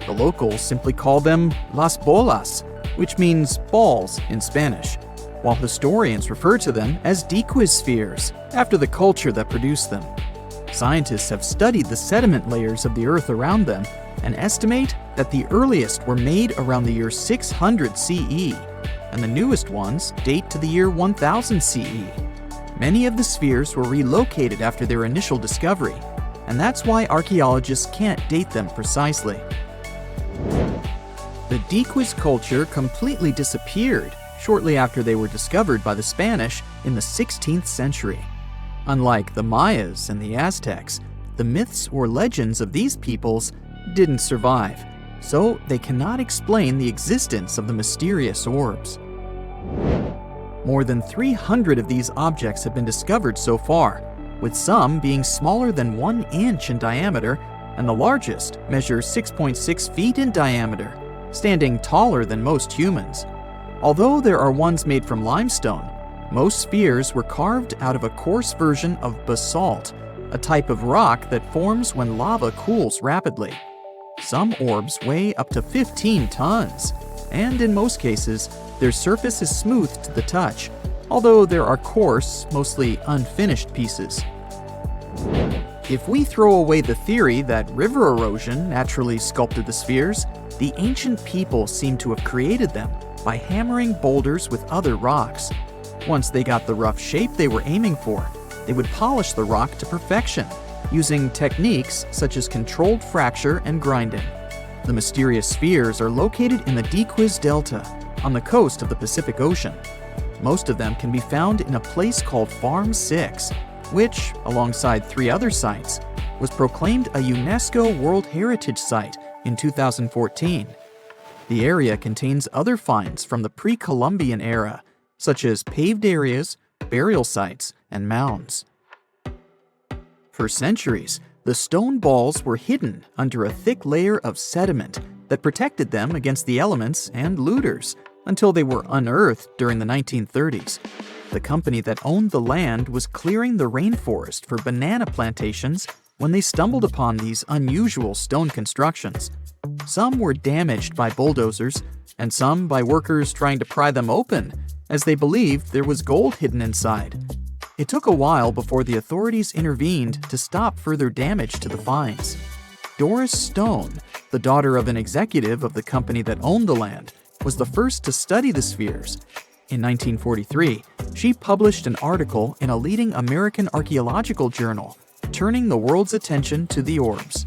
The locals simply call them las bolas, which means balls in Spanish, while historians refer to them as Diquis spheres, after the culture that produced them. Scientists have studied the sediment layers of the Earth around them and estimate that the earliest were made around the year 600 CE, and the newest ones date to the year 1000 CE. Many of the spheres were relocated after their initial discovery, and that's why archaeologists can't date them precisely. The Diquis culture completely disappeared shortly after they were discovered by the Spanish in the 16th century. Unlike the Mayas and the Aztecs, the myths or legends of these peoples didn't survive, so they cannot explain the existence of the mysterious orbs. More than 300 of these objects have been discovered so far, with some being smaller than 1 inch in diameter, and the largest measures 6.6 feet in diameter, standing taller than most humans. Although there are ones made from limestone, most spheres were carved out of a coarse version of basalt, a type of rock that forms when lava cools rapidly. Some orbs weigh up to 15 tons, and in most cases, their surface is smooth to the touch, although there are coarse, mostly unfinished pieces. If we throw away the theory that river erosion naturally sculpted the spheres, the ancient people seem to have created them by hammering boulders with other rocks. Once they got the rough shape they were aiming for, they would polish the rock to perfection, using techniques such as controlled fracture and grinding. The mysterious spheres are located in the Diquis Delta, on the coast of the Pacific Ocean. Most of them can be found in a place called Farm 6, which, alongside 3 other sites, was proclaimed a UNESCO World Heritage Site in 2014. The area contains other finds from the pre-Columbian era, such as paved areas, burial sites, and mounds. For centuries, the stone balls were hidden under a thick layer of sediment that protected them against the elements and looters, until they were unearthed during the 1930s. The company that owned the land was clearing the rainforest for banana plantations when they stumbled upon these unusual stone constructions. Some were damaged by bulldozers, and some by workers trying to pry them open, as they believed there was gold hidden inside. It took a while before the authorities intervened to stop further damage to the finds. Doris Stone, the daughter of an executive of the company that owned the land, was the first to study the spheres. In 1943, she published an article in a leading American archaeological journal, turning the world's attention to the orbs.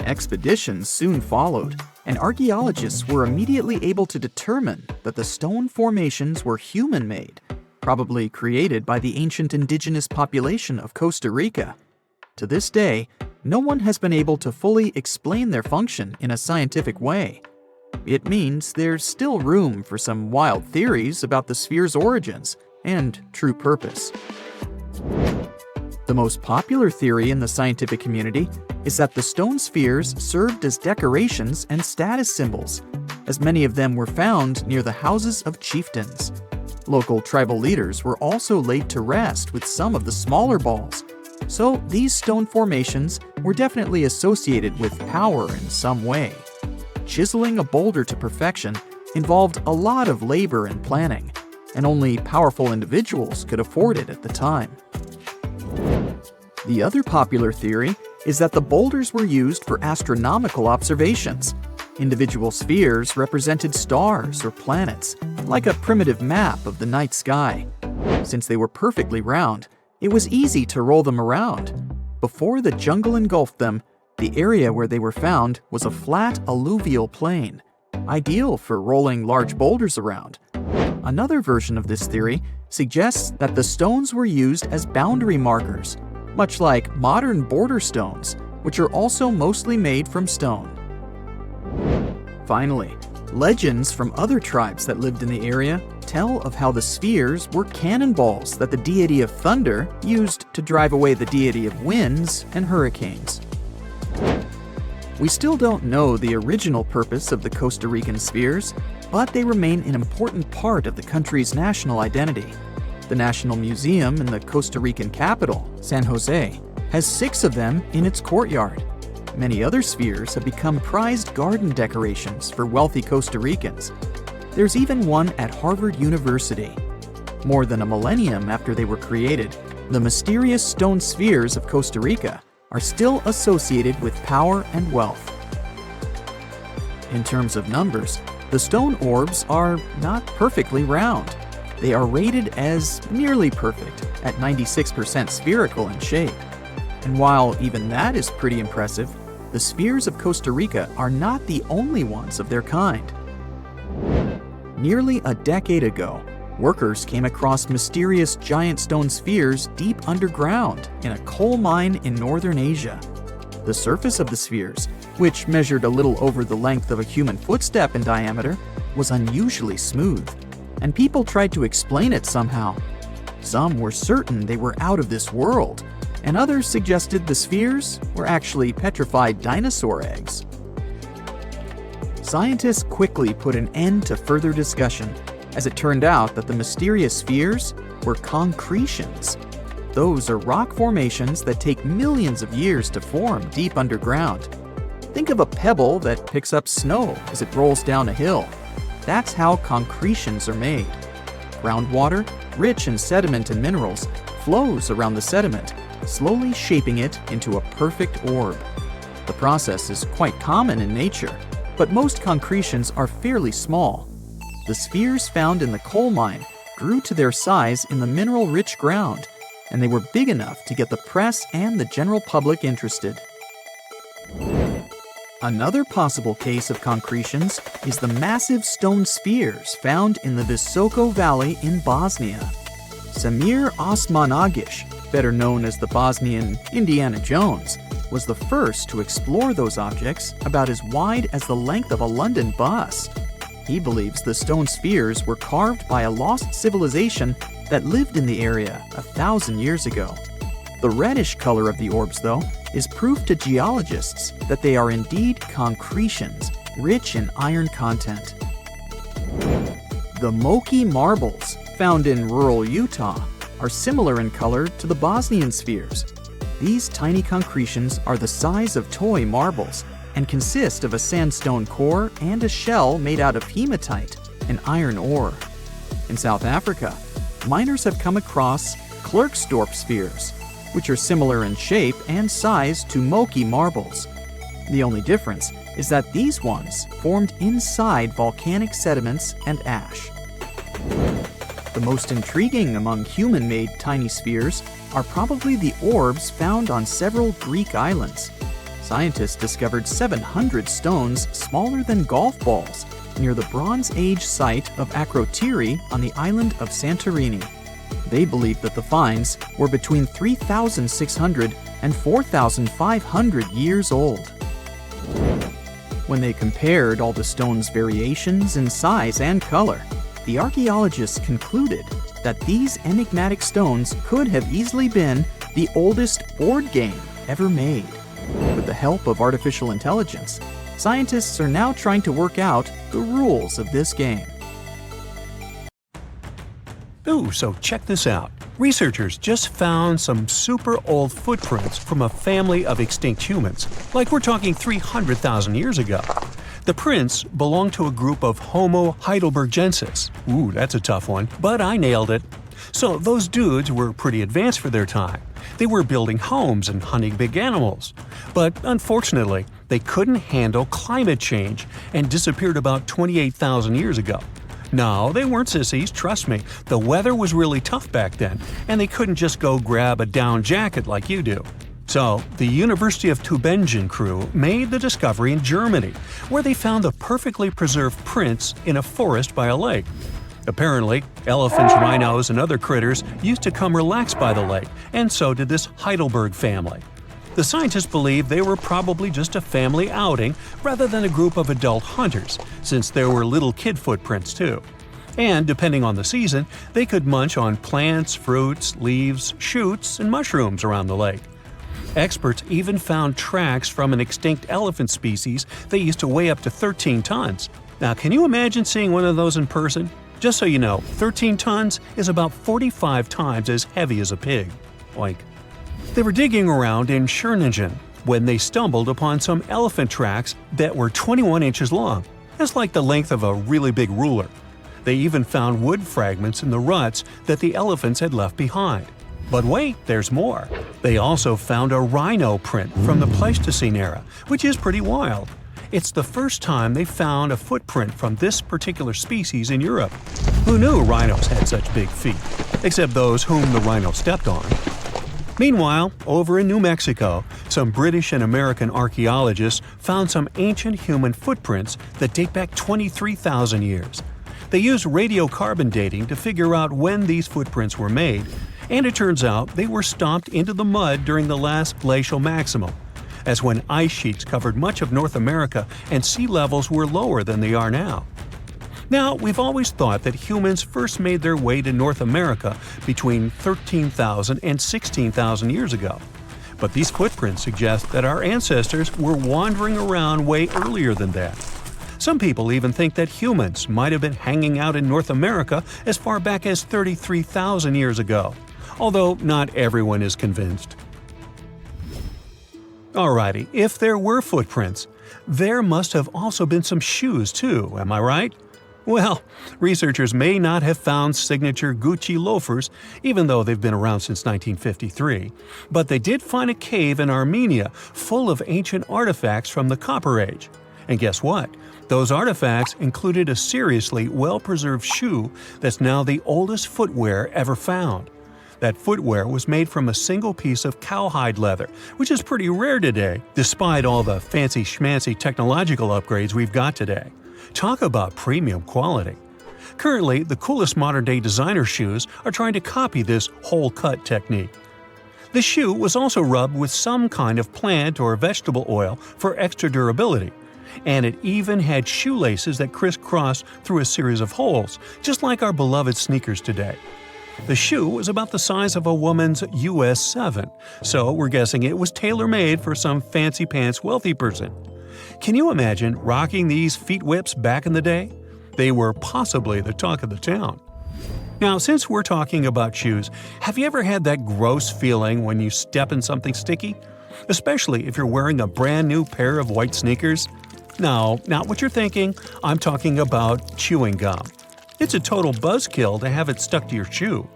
Expeditions soon followed, and archaeologists were immediately able to determine that the stone formations were human-made, probably created by the ancient indigenous population of Costa Rica. To this day, no one has been able to fully explain their function in a scientific way. It means there's still room for some wild theories about the sphere's origins and true purpose. The most popular theory in the scientific community is that the stone spheres served as decorations and status symbols, as many of them were found near the houses of chieftains. Local tribal leaders were also laid to rest with some of the smaller balls, so these stone formations were definitely associated with power in some way. Chiseling a boulder to perfection involved a lot of labor and planning, and only powerful individuals could afford it at the time. The other popular theory is that the boulders were used for astronomical observations. Individual spheres represented stars or planets, like a primitive map of the night sky. Since they were perfectly round, it was easy to roll them around. Before the jungle engulfed them, the area where they were found was a flat alluvial plain, ideal for rolling large boulders around. Another version of this theory suggests that the stones were used as boundary markers, much like modern border stones, which are also mostly made from stone. Finally, legends from other tribes that lived in the area tell of how the spheres were cannonballs that the deity of thunder used to drive away the deity of winds and hurricanes. We still don't know the original purpose of the Costa Rican spheres, but they remain an important part of the country's national identity. The National Museum in the Costa Rican capital, San Jose, has 6 of them in its courtyard. Many other spheres have become prized garden decorations for wealthy Costa Ricans. There's even one at Harvard University. More than a millennium after they were created, the mysterious stone spheres of Costa Rica are still associated with power and wealth. In terms of numbers, the stone orbs are not perfectly round. They are rated as nearly perfect, at 96% spherical in shape. And while even that is pretty impressive, the spheres of Costa Rica are not the only ones of their kind. Nearly a decade ago, workers came across mysterious giant stone spheres deep underground in a coal mine in northern Asia. The surface of the spheres, which measured a little over the length of a human footstep in diameter, was unusually smooth, and people tried to explain it somehow. Some were certain they were out of this world, and others suggested the spheres were actually petrified dinosaur eggs. Scientists quickly put an end to further discussion, as it turned out that the mysterious spheres were concretions. Those are rock formations that take millions of years to form deep underground. Think of a pebble that picks up snow as it rolls down a hill. That's how concretions are made. Groundwater, rich in sediment and minerals, flows around the sediment, slowly shaping it into a perfect orb. The process is quite common in nature, but most concretions are fairly small. The spheres found in the coal mine grew to their size in the mineral-rich ground, and they were big enough to get the press and the general public interested. Another possible case of concretions is the massive stone spheres found in the Visoko Valley in Bosnia. Samir Osmanagic, better known as the Bosnian Indiana Jones, was the first to explore those objects about as wide as the length of a London bus. He believes the stone spheres were carved by a lost civilization that lived in the area 1,000 years ago. The reddish color of the orbs, though, is proof to geologists that they are indeed concretions, rich in iron content. The Moki marbles, found in rural Utah, are similar in color to the Bosnian spheres. These tiny concretions are the size of toy marbles and consist of a sandstone core and a shell made out of hematite, an iron ore. In South Africa, miners have come across Klerksdorp spheres, which are similar in shape and size to Moki marbles. The only difference is that these ones formed inside volcanic sediments and ash. The most intriguing among human-made tiny spheres are probably the orbs found on several Greek islands. Scientists discovered 700 stones smaller than golf balls near the Bronze Age site of Akrotiri on the island of Santorini. They believe that the finds were between 3,600 and 4,500 years old. When they compared all the stones' variations in size and color, the archaeologists concluded that these enigmatic stones could have easily been the oldest board game ever made. With the help of artificial intelligence, scientists are now trying to work out the rules of this game. Ooh, so check this out. Researchers just found some super old footprints from a family of extinct humans, like we're talking 300,000 years ago. The prints belong to a group of Homo heidelbergensis. Ooh, that's a tough one, but I nailed it. So those dudes were pretty advanced for their time. They were building homes and hunting big animals. But unfortunately, they couldn't handle climate change and disappeared about 28,000 years ago. No, they weren't sissies, trust me. The weather was really tough back then, and they couldn't just go grab a down jacket like you do. So, the University of Tübingen crew made the discovery in Germany, where they found the perfectly preserved prints in a forest by a lake. Apparently, elephants, rhinos, and other critters used to come relax by the lake, and so did this Heidelberg family. The scientists believe they were probably just a family outing rather than a group of adult hunters, since there were little kid footprints too. And depending on the season, they could munch on plants, fruits, leaves, shoots, and mushrooms around the lake. Experts even found tracks from an extinct elephant species that used to weigh up to 13 tons. Now, can you imagine seeing one of those in person? Just so you know, 13 tons is about 45 times as heavy as a pig. Oink. They were digging around in Schöningen when they stumbled upon some elephant tracks that were 21 inches long. That's like the length of a really big ruler. They even found wood fragments in the ruts that the elephants had left behind. But wait, there's more. They also found a rhino print from the Pleistocene era, which is pretty wild. It's the first time they found a footprint from this particular species in Europe. Who knew rhinos had such big feet? Except those whom the rhino stepped on. Meanwhile, over in New Mexico, some British and American archaeologists found some ancient human footprints that date back 23,000 years. They used radiocarbon dating to figure out when these footprints were made, and it turns out they were stomped into the mud during the last glacial maximum. That's when ice sheets covered much of North America and sea levels were lower than they are now. Now, we've always thought that humans first made their way to North America between 13,000 and 16,000 years ago. But these footprints suggest that our ancestors were wandering around way earlier than that. Some people even think that humans might have been hanging out in North America as far back as 33,000 years ago, although not everyone is convinced. Alrighty, if there were footprints, there must have also been some shoes too, am I right? Well, researchers may not have found signature Gucci loafers, even though they've been around since 1953, but they did find a cave in Armenia full of ancient artifacts from the Copper Age. And guess what? Those artifacts included a seriously well-preserved shoe that's now the oldest footwear ever found. That footwear was made from a single piece of cowhide leather, which is pretty rare today, despite all the fancy schmancy technological upgrades we've got today. Talk about premium quality. Currently, the coolest modern-day designer shoes are trying to copy this hole-cut technique. The shoe was also rubbed with some kind of plant or vegetable oil for extra durability, and it even had shoelaces that crisscrossed through a series of holes, just like our beloved sneakers today. The shoe was about the size of a woman's US 7, so we're guessing it was tailor-made for some fancy-pants wealthy person. Can you imagine rocking these feet whips back in the day? They were possibly the talk of the town. Now, since we're talking about shoes, have you ever had that gross feeling when you step in something sticky? Especially if you're wearing a brand new pair of white sneakers? No, not what you're thinking. I'm talking about chewing gum. It's a total buzzkill to have it stuck to your shoe.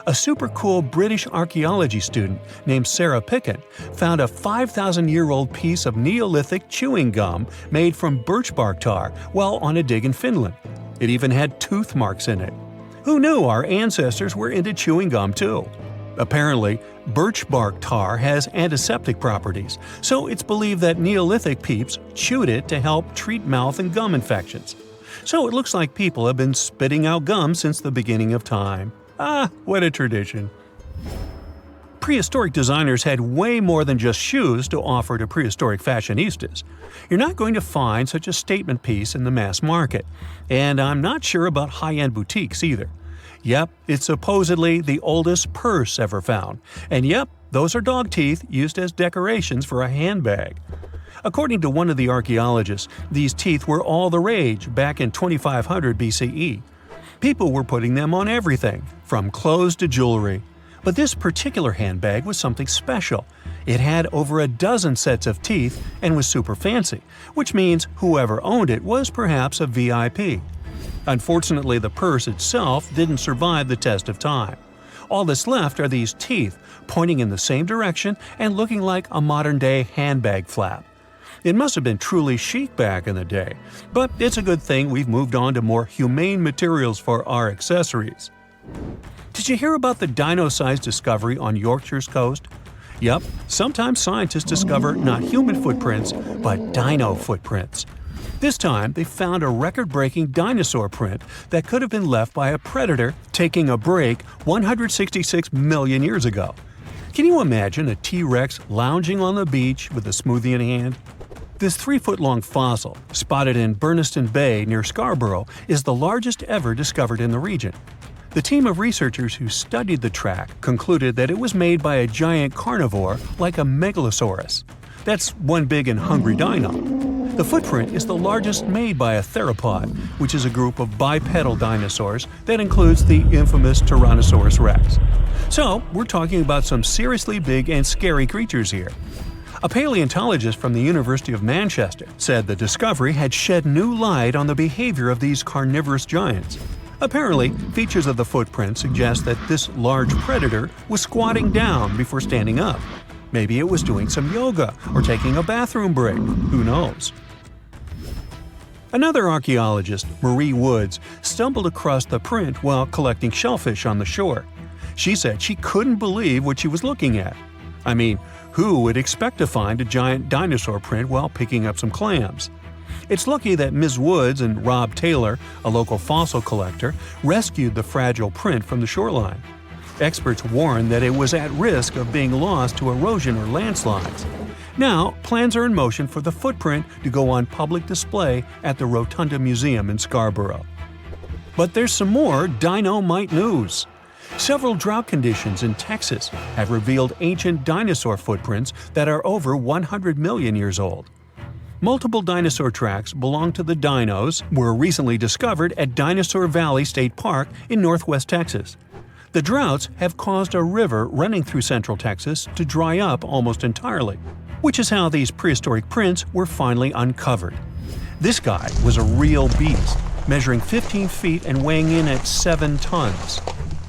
A super cool British archaeology student named Serapeum found a 5,000-year-old piece of Neolithic chewing gum made from birch bark tar while on a dig in Finland. It even had tooth marks in it. Who knew our ancestors were into chewing gum too? Apparently, birch bark tar has antiseptic properties, so it's believed that Neolithic peeps chewed it to help treat mouth and gum infections. So it looks like people have been spitting out gum since the beginning of time. Ah, what a tradition. Prehistoric designers had way more than just shoes to offer to prehistoric fashionistas. You're not going to find such a statement piece in the mass market, and I'm not sure about high-end boutiques either. Yep, it's supposedly the oldest purse ever found, and yep, those are dog teeth used as decorations for a handbag. According to one of the archaeologists, these teeth were all the rage back in 2500 BCE. People were putting them on everything, from clothes to jewelry. But this particular handbag was something special. It had over a dozen sets of teeth and was super fancy, which means whoever owned it was perhaps a VIP. Unfortunately, the purse itself didn't survive the test of time. All that's left are these teeth, pointing in the same direction and looking like a modern-day handbag flap. It must have been truly chic back in the day, but it's a good thing we've moved on to more humane materials for our accessories. Did you hear about the dino-sized discovery on Yorkshire's coast? Yep, sometimes scientists discover not human footprints, but dino footprints. This time, they found a record-breaking dinosaur print that could have been left by a predator taking a break 166 million years ago. Can you imagine a T-Rex lounging on the beach with a smoothie in hand? This 3-foot-long fossil, spotted in Burniston Bay near Scarborough, is the largest ever discovered in the region. The team of researchers who studied the track concluded that it was made by a giant carnivore like a megalosaurus. That's one big and hungry dino. The footprint is the largest made by a theropod, which is a group of bipedal dinosaurs that includes the infamous Tyrannosaurus rex. So, we're talking about some seriously big and scary creatures here. A paleontologist from the University of Manchester said the discovery had shed new light on the behavior of these carnivorous giants. Apparently, features of the footprint suggest that this large predator was squatting down before standing up. Maybe it was doing some yoga or taking a bathroom break. Who knows? Another archaeologist, Marie Woods, stumbled across the print while collecting shellfish on the shore. She said she couldn't believe what she was looking at. I mean, who would expect to find a giant dinosaur print while picking up some clams? It's lucky that Ms. Woods and Rob Taylor, a local fossil collector, rescued the fragile print from the shoreline. Experts warned that it was at risk of being lost to erosion or landslides. Now, plans are in motion for the footprint to go on public display at the Rotunda Museum in Scarborough. But there's some more dino-mite news. Several drought conditions in Texas have revealed ancient dinosaur footprints that are over 100 million years old. Multiple dinosaur tracks belong to the dinos were recently discovered at Dinosaur Valley State Park in northwest Texas. The droughts have caused a river running through central Texas to dry up almost entirely, which is how these prehistoric prints were finally uncovered. This guy was a real beast, measuring 15 feet and weighing in at 7 tons.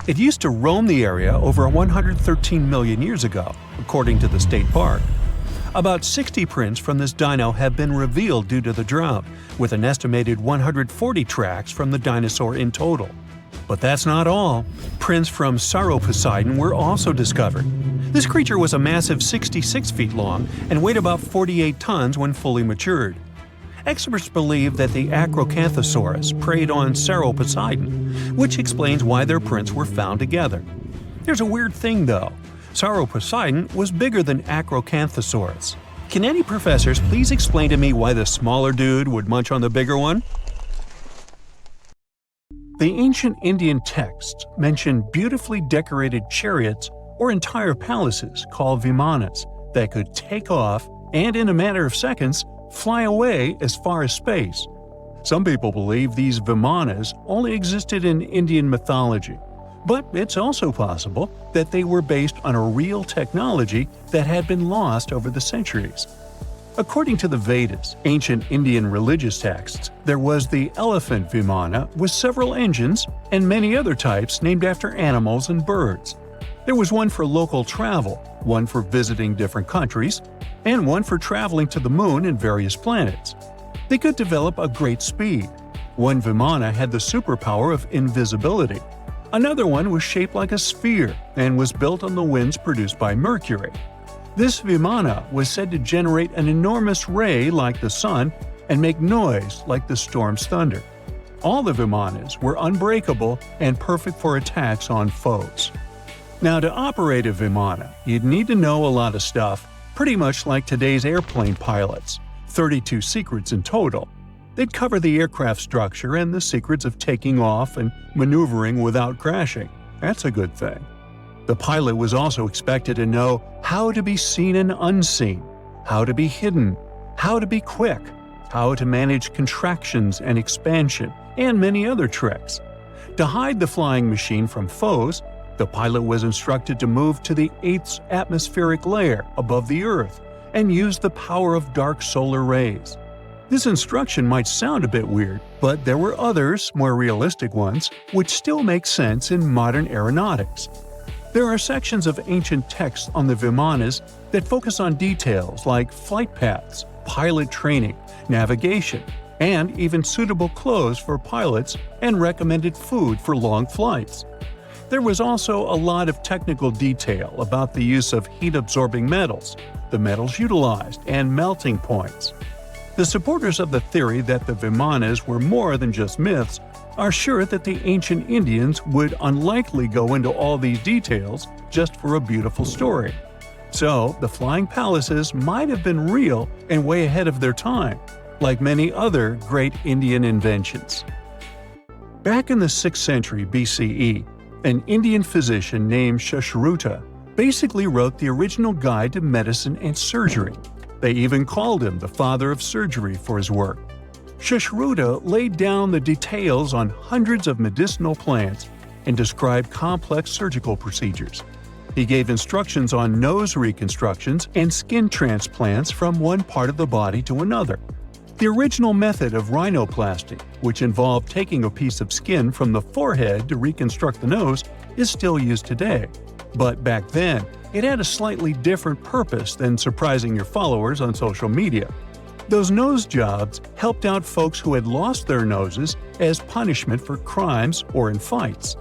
It used to roam the area over 113 million years ago, according to the state park. About 60 prints from this dino have been revealed due to the drought, with an estimated 140 tracks from the dinosaur in total. But that's not all. Prints from Serapeum were also discovered. This creature was a massive 66 feet long and weighed about 48 tons when fully matured. Experts believe that the Acrocanthosaurus preyed on Serapeum, which explains why their prints were found together. There's a weird thing though. Serapeum was bigger than Acrocanthosaurus. Can any professors please explain to me why the smaller dude would munch on the bigger one? The ancient Indian texts mention beautifully decorated chariots or entire palaces called vimanas that could take off and, in a matter of seconds, fly away as far as space. Some people believe these vimanas only existed in Indian mythology, But it's also possible that they were based on a real technology that had been lost over the centuries. According to the Vedas, ancient Indian religious texts, there was the elephant vimana with several engines and many other types named after animals and birds. There was one for local travel, one for visiting different countries, and one for traveling to the moon and various planets. They could develop a great speed. One vimana had the superpower of invisibility. Another one was shaped like a sphere and was built on the winds produced by Mercury. This vimana was said to generate an enormous ray like the sun and make noise like the storm's thunder. All the vimanas were unbreakable and perfect for attacks on foes. Now, to operate a vimana, you'd need to know a lot of stuff, pretty much like today's airplane pilots, 32 secrets in total. They'd cover the aircraft structure and the secrets of taking off and maneuvering without crashing. That's a good thing. The pilot was also expected to know how to be seen and unseen, how to be hidden, how to be quick, how to manage contractions and expansion, and many other tricks. To hide the flying machine from foes, the pilot was instructed to move to the 8th atmospheric layer above the Earth and use the power of dark solar rays. This instruction might sound a bit weird, but there were others, more realistic ones, which still make sense in modern aeronautics. There are sections of ancient texts on the vimanas that focus on details like flight paths, pilot training, navigation, and even suitable clothes for pilots and recommended food for long flights. There was also a lot of technical detail about the use of heat-absorbing metals, the metals utilized, and melting points. The supporters of the theory that the vimanas were more than just myths are sure that the ancient Indians would unlikely go into all these details just for a beautiful story. So, the flying palaces might have been real and way ahead of their time, like many other great Indian inventions. Back in the 6th century BCE, an Indian physician named Sushruta basically wrote the original guide to medicine and surgery. They even called him the father of surgery for his work. Sushruta laid down the details on hundreds of medicinal plants and described complex surgical procedures. He gave instructions on nose reconstructions and skin transplants from one part of the body to another. The original method of rhinoplasty, which involved taking a piece of skin from the forehead to reconstruct the nose, is still used today. But back then, it had a slightly different purpose than surprising your followers on social media. Those nose jobs helped out folks who had lost their noses as punishment for crimes or in fights.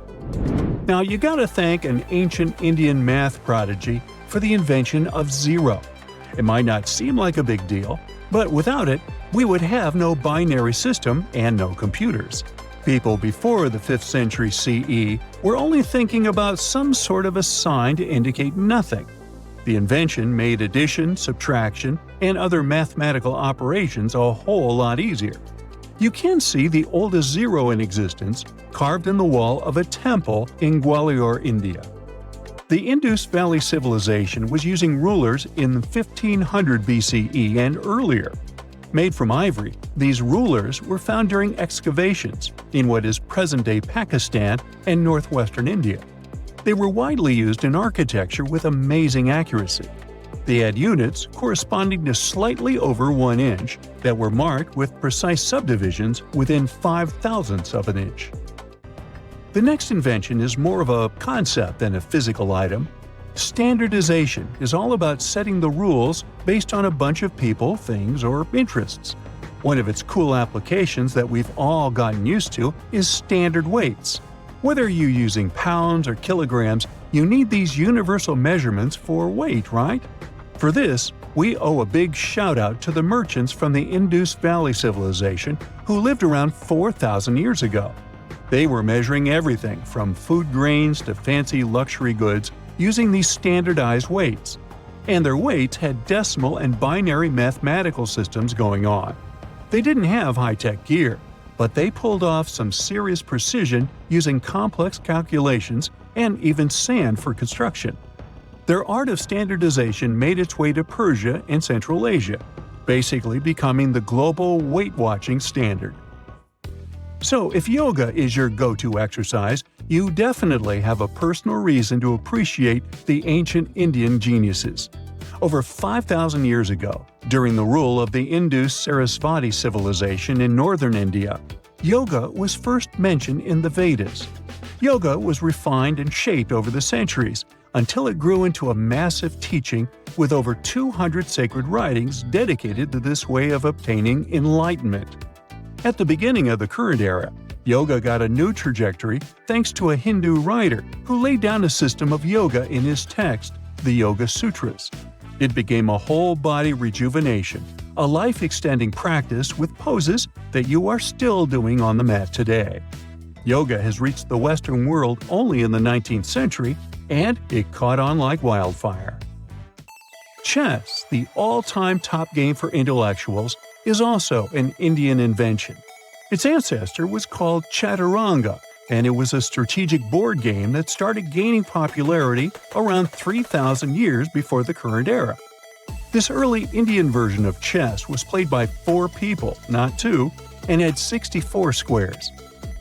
Now, you gotta thank an ancient Indian math prodigy for the invention of zero. It might not seem like a big deal, but without it, we would have no binary system and no computers. People before the 5th century CE were only thinking about some sort of a sign to indicate nothing. The invention made addition, subtraction, and other mathematical operations a whole lot easier. You can see the oldest zero in existence carved in the wall of a temple in Gwalior, India. The Indus Valley Civilization was using rulers in 1500 BCE and earlier. Made from ivory, these rulers were found during excavations in what is present-day Pakistan and northwestern India. They were widely used in architecture with amazing accuracy. They had units corresponding to slightly over 1 inch that were marked with precise subdivisions within 5/1000ths of an inch. The next invention is more of a concept than a physical item. Standardization is all about setting the rules based on a bunch of people, things, or interests. One of its cool applications that we've all gotten used to is standard weights. Whether you're using pounds or kilograms, you need these universal measurements for weight, right? For this, we owe a big shout-out to the merchants from the Indus Valley Civilization who lived around 4,000 years ago. They were measuring everything from food grains to fancy luxury goods using these standardized weights. And their weights had decimal and binary mathematical systems going on. They didn't have high-tech gear, but they pulled off some serious precision using complex calculations and even sand for construction. Their art of standardization made its way to Persia and Central Asia, basically becoming the global weight-watching standard. So, if yoga is your go-to exercise, you definitely have a personal reason to appreciate the ancient Indian geniuses. Over 5,000 years ago, during the rule of the Indus Sarasvati civilization in northern India, yoga was first mentioned in the Vedas. Yoga was refined and shaped over the centuries until it grew into a massive teaching with over 200 sacred writings dedicated to this way of obtaining enlightenment. At the beginning of the current era, yoga got a new trajectory thanks to a Hindu writer who laid down a system of yoga in his text, the Yoga Sutras. It became a whole-body rejuvenation, a life-extending practice with poses that you are still doing on the mat today. Yoga has reached the Western world only in the 19th century, and it caught on like wildfire. Chess, the all-time top game for intellectuals, is also an Indian invention. Its ancestor was called Chaturanga, and it was a strategic board game that started gaining popularity around 3,000 years before the current era. This early Indian version of chess was played by 4 people, not 2, and had 64 squares.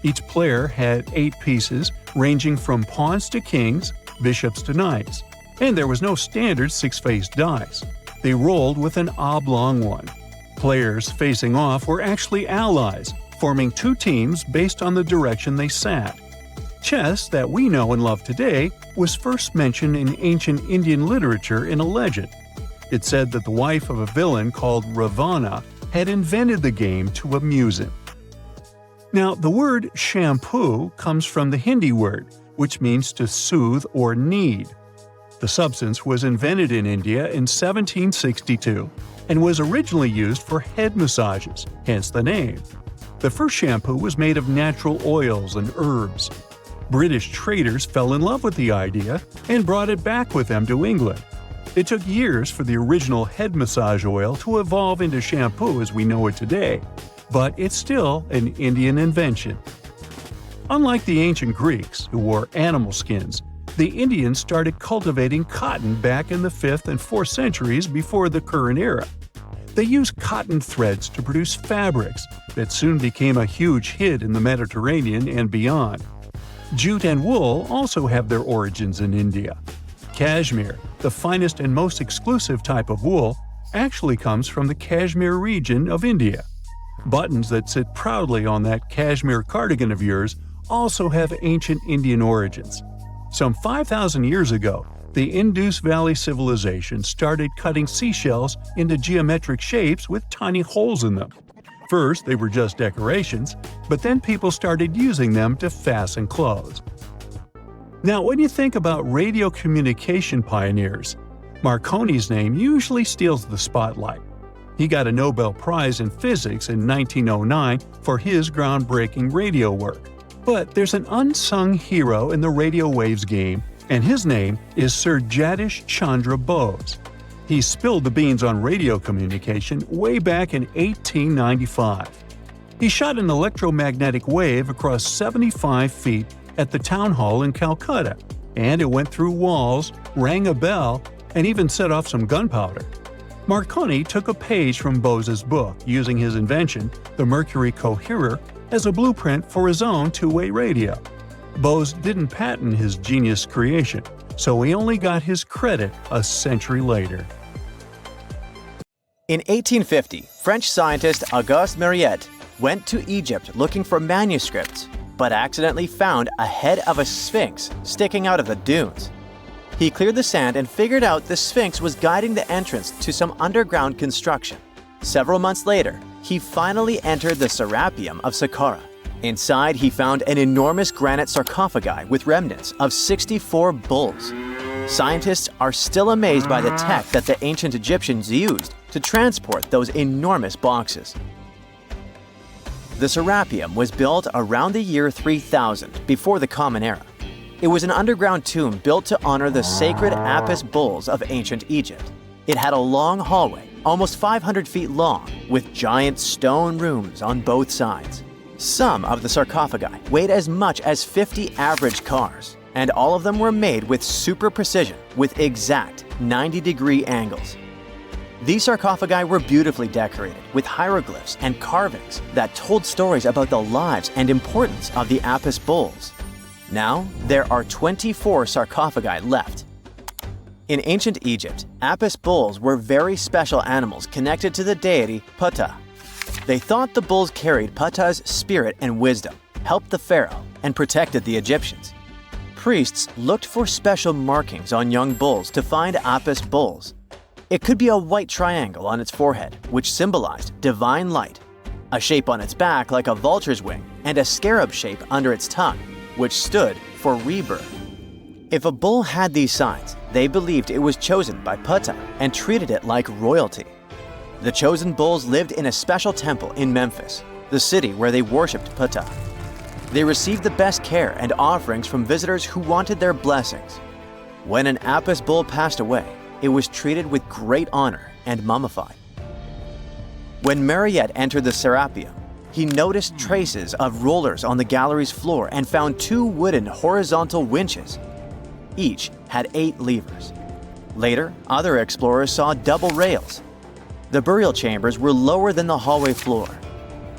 Each player had 8 pieces, ranging from pawns to kings, bishops to knights, and there was no standard 6-faced dice. They rolled with an oblong one. Players facing off were actually allies, forming 2 teams based on the direction they sat. Chess, that we know and love today, was first mentioned in ancient Indian literature in a legend. It said that the wife of a villain called Ravana had invented the game to amuse him. Now, the word shampoo comes from the Hindi word, which means to soothe or knead. The substance was invented in India in 1762 and was originally used for head massages, hence the name. The first shampoo was made of natural oils and herbs. British traders fell in love with the idea and brought it back with them to England. It took years for the original head massage oil to evolve into shampoo as we know it today, but it's still an Indian invention. Unlike the ancient Greeks, who wore animal skins, the Indians started cultivating cotton back in the 5th and 4th centuries before the current era. They used cotton threads to produce fabrics that soon became a huge hit in the Mediterranean and beyond. Jute and wool also have their origins in India. Cashmere, the finest and most exclusive type of wool, actually comes from the Kashmir region of India. Buttons that sit proudly on that cashmere cardigan of yours also have ancient Indian origins. Some 5,000 years ago, the Indus Valley civilization started cutting seashells into geometric shapes with tiny holes in them. First, they were just decorations, but then people started using them to fasten clothes. Now, when you think about radio communication pioneers, Marconi's name usually steals the spotlight. He got a Nobel Prize in Physics in 1909 for his groundbreaking radio work. But there's an unsung hero in the radio waves game, and his name is Sir Jagdish Chandra Bose. He spilled the beans on radio communication way back in 1895. He shot an electromagnetic wave across 75 feet at the town hall in Calcutta, and it went through walls, rang a bell, and even set off some gunpowder. Marconi took a page from Bose's book, using his invention, the Mercury Coherer, as a blueprint for his own two-way radio. Bose didn't patent his genius creation, so he only got his credit a century later. In 1850, French scientist Auguste Mariette went to Egypt looking for manuscripts, but accidentally found a head of a sphinx sticking out of the dunes. He cleared the sand and figured out the Sphinx was guiding the entrance to some underground construction. Several months later, he finally entered the Serapeum of Saqqara. Inside, he found an enormous granite sarcophagi with remnants of 64 bulls. Scientists are still amazed by the tech that the ancient Egyptians used to transport those enormous boxes. The Serapeum was built around the year 3000 before the Common Era. It was an underground tomb built to honor the sacred Apis bulls of ancient Egypt. It had a long hallway, almost 500 feet long, with giant stone rooms on both sides. Some of the sarcophagi weighed as much as 50 average cars, and all of them were made with super precision with exact 90-degree angles. These sarcophagi were beautifully decorated with hieroglyphs and carvings that told stories about the lives and importance of the Apis bulls. Now, there are 24 sarcophagi left. In ancient Egypt, Apis bulls were very special animals connected to the deity Petra. They thought the bulls carried Petra's spirit and wisdom, helped the pharaoh, and protected the Egyptians. Priests looked for special markings on young bulls to find Apis bulls. It could be a white triangle on its forehead, which symbolized divine light, a shape on its back like a vulture's wing, and a scarab shape under its tongue, which stood for rebirth. If a bull had these signs, they believed it was chosen by Petra and treated it like royalty. The chosen bulls lived in a special temple in Memphis, the city where they worshipped Petra. They received the best care and offerings from visitors who wanted their blessings. When an Apis bull passed away, it was treated with great honor and mummified. When Mariette entered the Serapeum, he noticed traces of rollers on the gallery's floor and found 2 wooden horizontal winches. Each had 8 levers. Later, other explorers saw double rails. The burial chambers were lower than the hallway floor.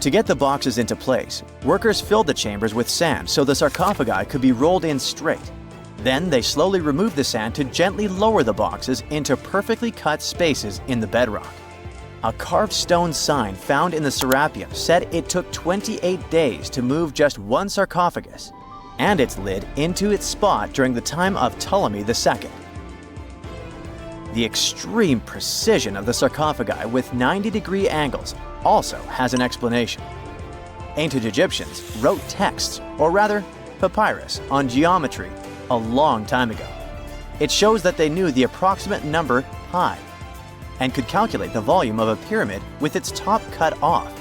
To get the boxes into place, workers filled the chambers with sand so the sarcophagi could be rolled in straight. Then they slowly removed the sand to gently lower the boxes into perfectly cut spaces in the bedrock. A carved stone sign found in the Serapeum said it took 28 days to move just one sarcophagus and its lid into its spot during the time of Ptolemy II. The extreme precision of the sarcophagi with 90-degree angles also has an explanation. Ancient Egyptians wrote texts, or rather, papyrus, on geometry a long time ago. It shows that they knew the approximate number pi and could calculate the volume of a pyramid with its top cut off.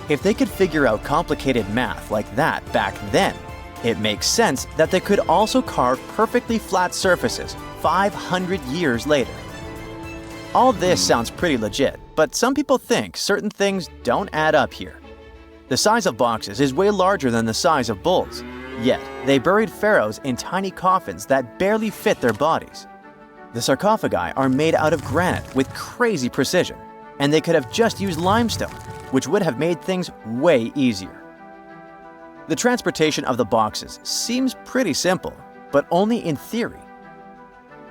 If they could figure out complicated math like that back then, it makes sense that they could also carve perfectly flat surfaces 500 years later. All this sounds pretty legit, but some people think certain things don't add up here. The size of boxes is way larger than the size of bulls, yet they buried pharaohs in tiny coffins that barely fit their bodies. The sarcophagi are made out of granite with crazy precision, and they could have just used limestone, which would have made things way easier. The transportation of the boxes seems pretty simple, but only in theory.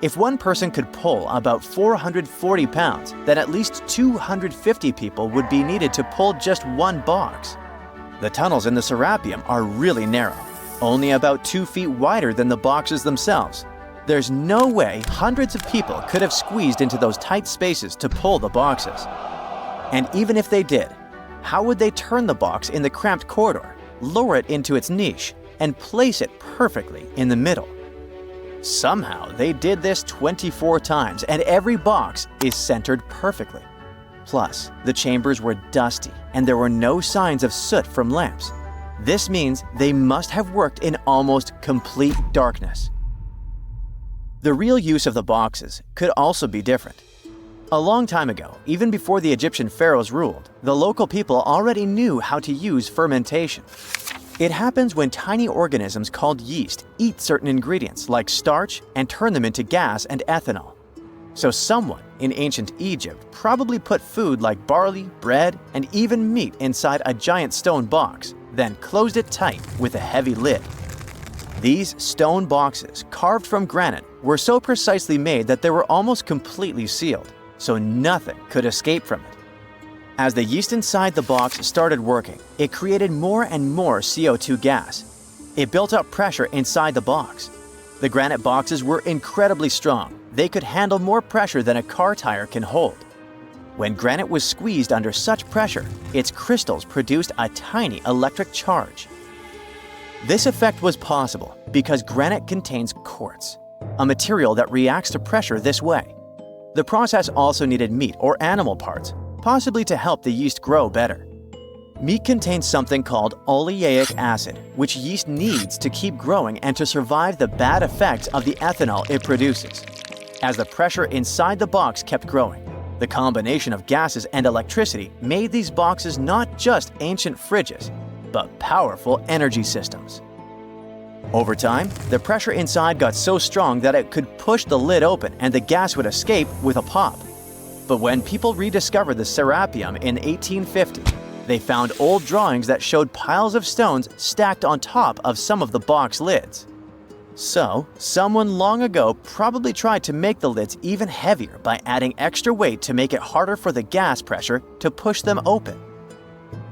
If one person could pull about 440 pounds, then at least 250 people would be needed to pull just one box. The tunnels in the Serapeum are really narrow, only about 2 feet wider than the boxes themselves. There's no way hundreds of people could have squeezed into those tight spaces to pull the boxes. And even if they did, how would they turn the box in the cramped corridor, lower it into its niche, and place it perfectly in the middle? Somehow, they did this 24 times, and every box is centered perfectly. Plus, the chambers were dusty, and there were no signs of soot from lamps. This means they must have worked in almost complete darkness. The real use of the boxes could also be different. A long time ago, even before the Egyptian pharaohs ruled, the local people already knew how to use fermentation. It happens when tiny organisms called yeast eat certain ingredients like starch and turn them into gas and ethanol. So someone in ancient Egypt probably put food like barley, bread, and even meat inside a giant stone box, then closed it tight with a heavy lid. These stone boxes, carved from granite, were so precisely made that they were almost completely sealed, so nothing could escape from it. As the yeast inside the box started working, it created more and more CO2 gas. It built up pressure inside the box. The granite boxes were incredibly strong. They could handle more pressure than a car tire can hold. When granite was squeezed under such pressure, its crystals produced a tiny electric charge. This effect was possible because granite contains quartz, a material that reacts to pressure this way. The process also needed meat or animal parts, possibly to help the yeast grow better. Meat contains something called oleic acid, which yeast needs to keep growing and to survive the bad effects of the ethanol it produces. As the pressure inside the box kept growing, the combination of gases and electricity made these boxes not just ancient fridges, but powerful energy systems. Over time, the pressure inside got so strong that it could push the lid open and the gas would escape with a pop. But when people rediscovered the Serapeum in 1850, They found old drawings that showed piles of stones stacked on top of some of the box lids. So, someone long ago probably tried to make the lids even heavier by adding extra weight to make it harder for the gas pressure to push them open.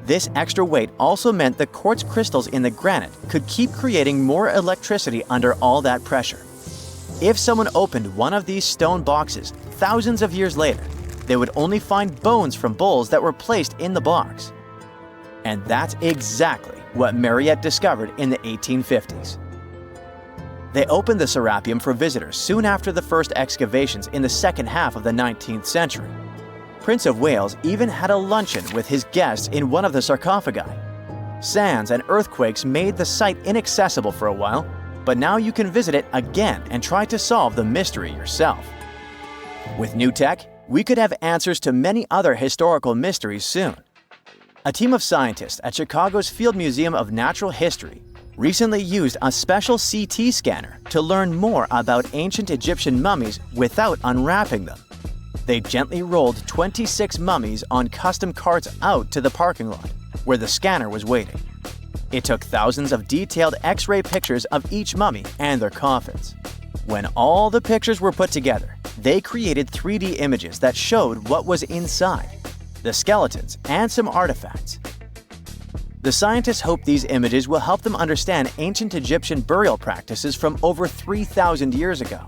This extra weight also meant the quartz crystals in the granite could keep creating more electricity under all that pressure. If someone opened one of these stone boxes thousands of years later, they would only find bones from bulls that were placed in the box. And that's exactly what Mariette discovered in the 1850s. They opened the Serapeum for visitors soon after the first excavations in the second half of the 19th century. Prince of Wales even had a luncheon with his guests in one of the sarcophagi. Sands and earthquakes made the site inaccessible for a while, but now you can visit it again and try to solve the mystery yourself. With new tech, we could have answers to many other historical mysteries soon. A team of scientists at Chicago's Field Museum of Natural History recently used a special CT scanner to learn more about ancient Egyptian mummies without unwrapping them. They gently rolled 26 mummies on custom carts out to the parking lot, where the scanner was waiting. It took thousands of detailed X-ray pictures of each mummy and their coffins. When all the pictures were put together, they created 3D images that showed what was inside, the skeletons, and some artifacts. The scientists hope these images will help them understand ancient Egyptian burial practices from over 3,000 years ago.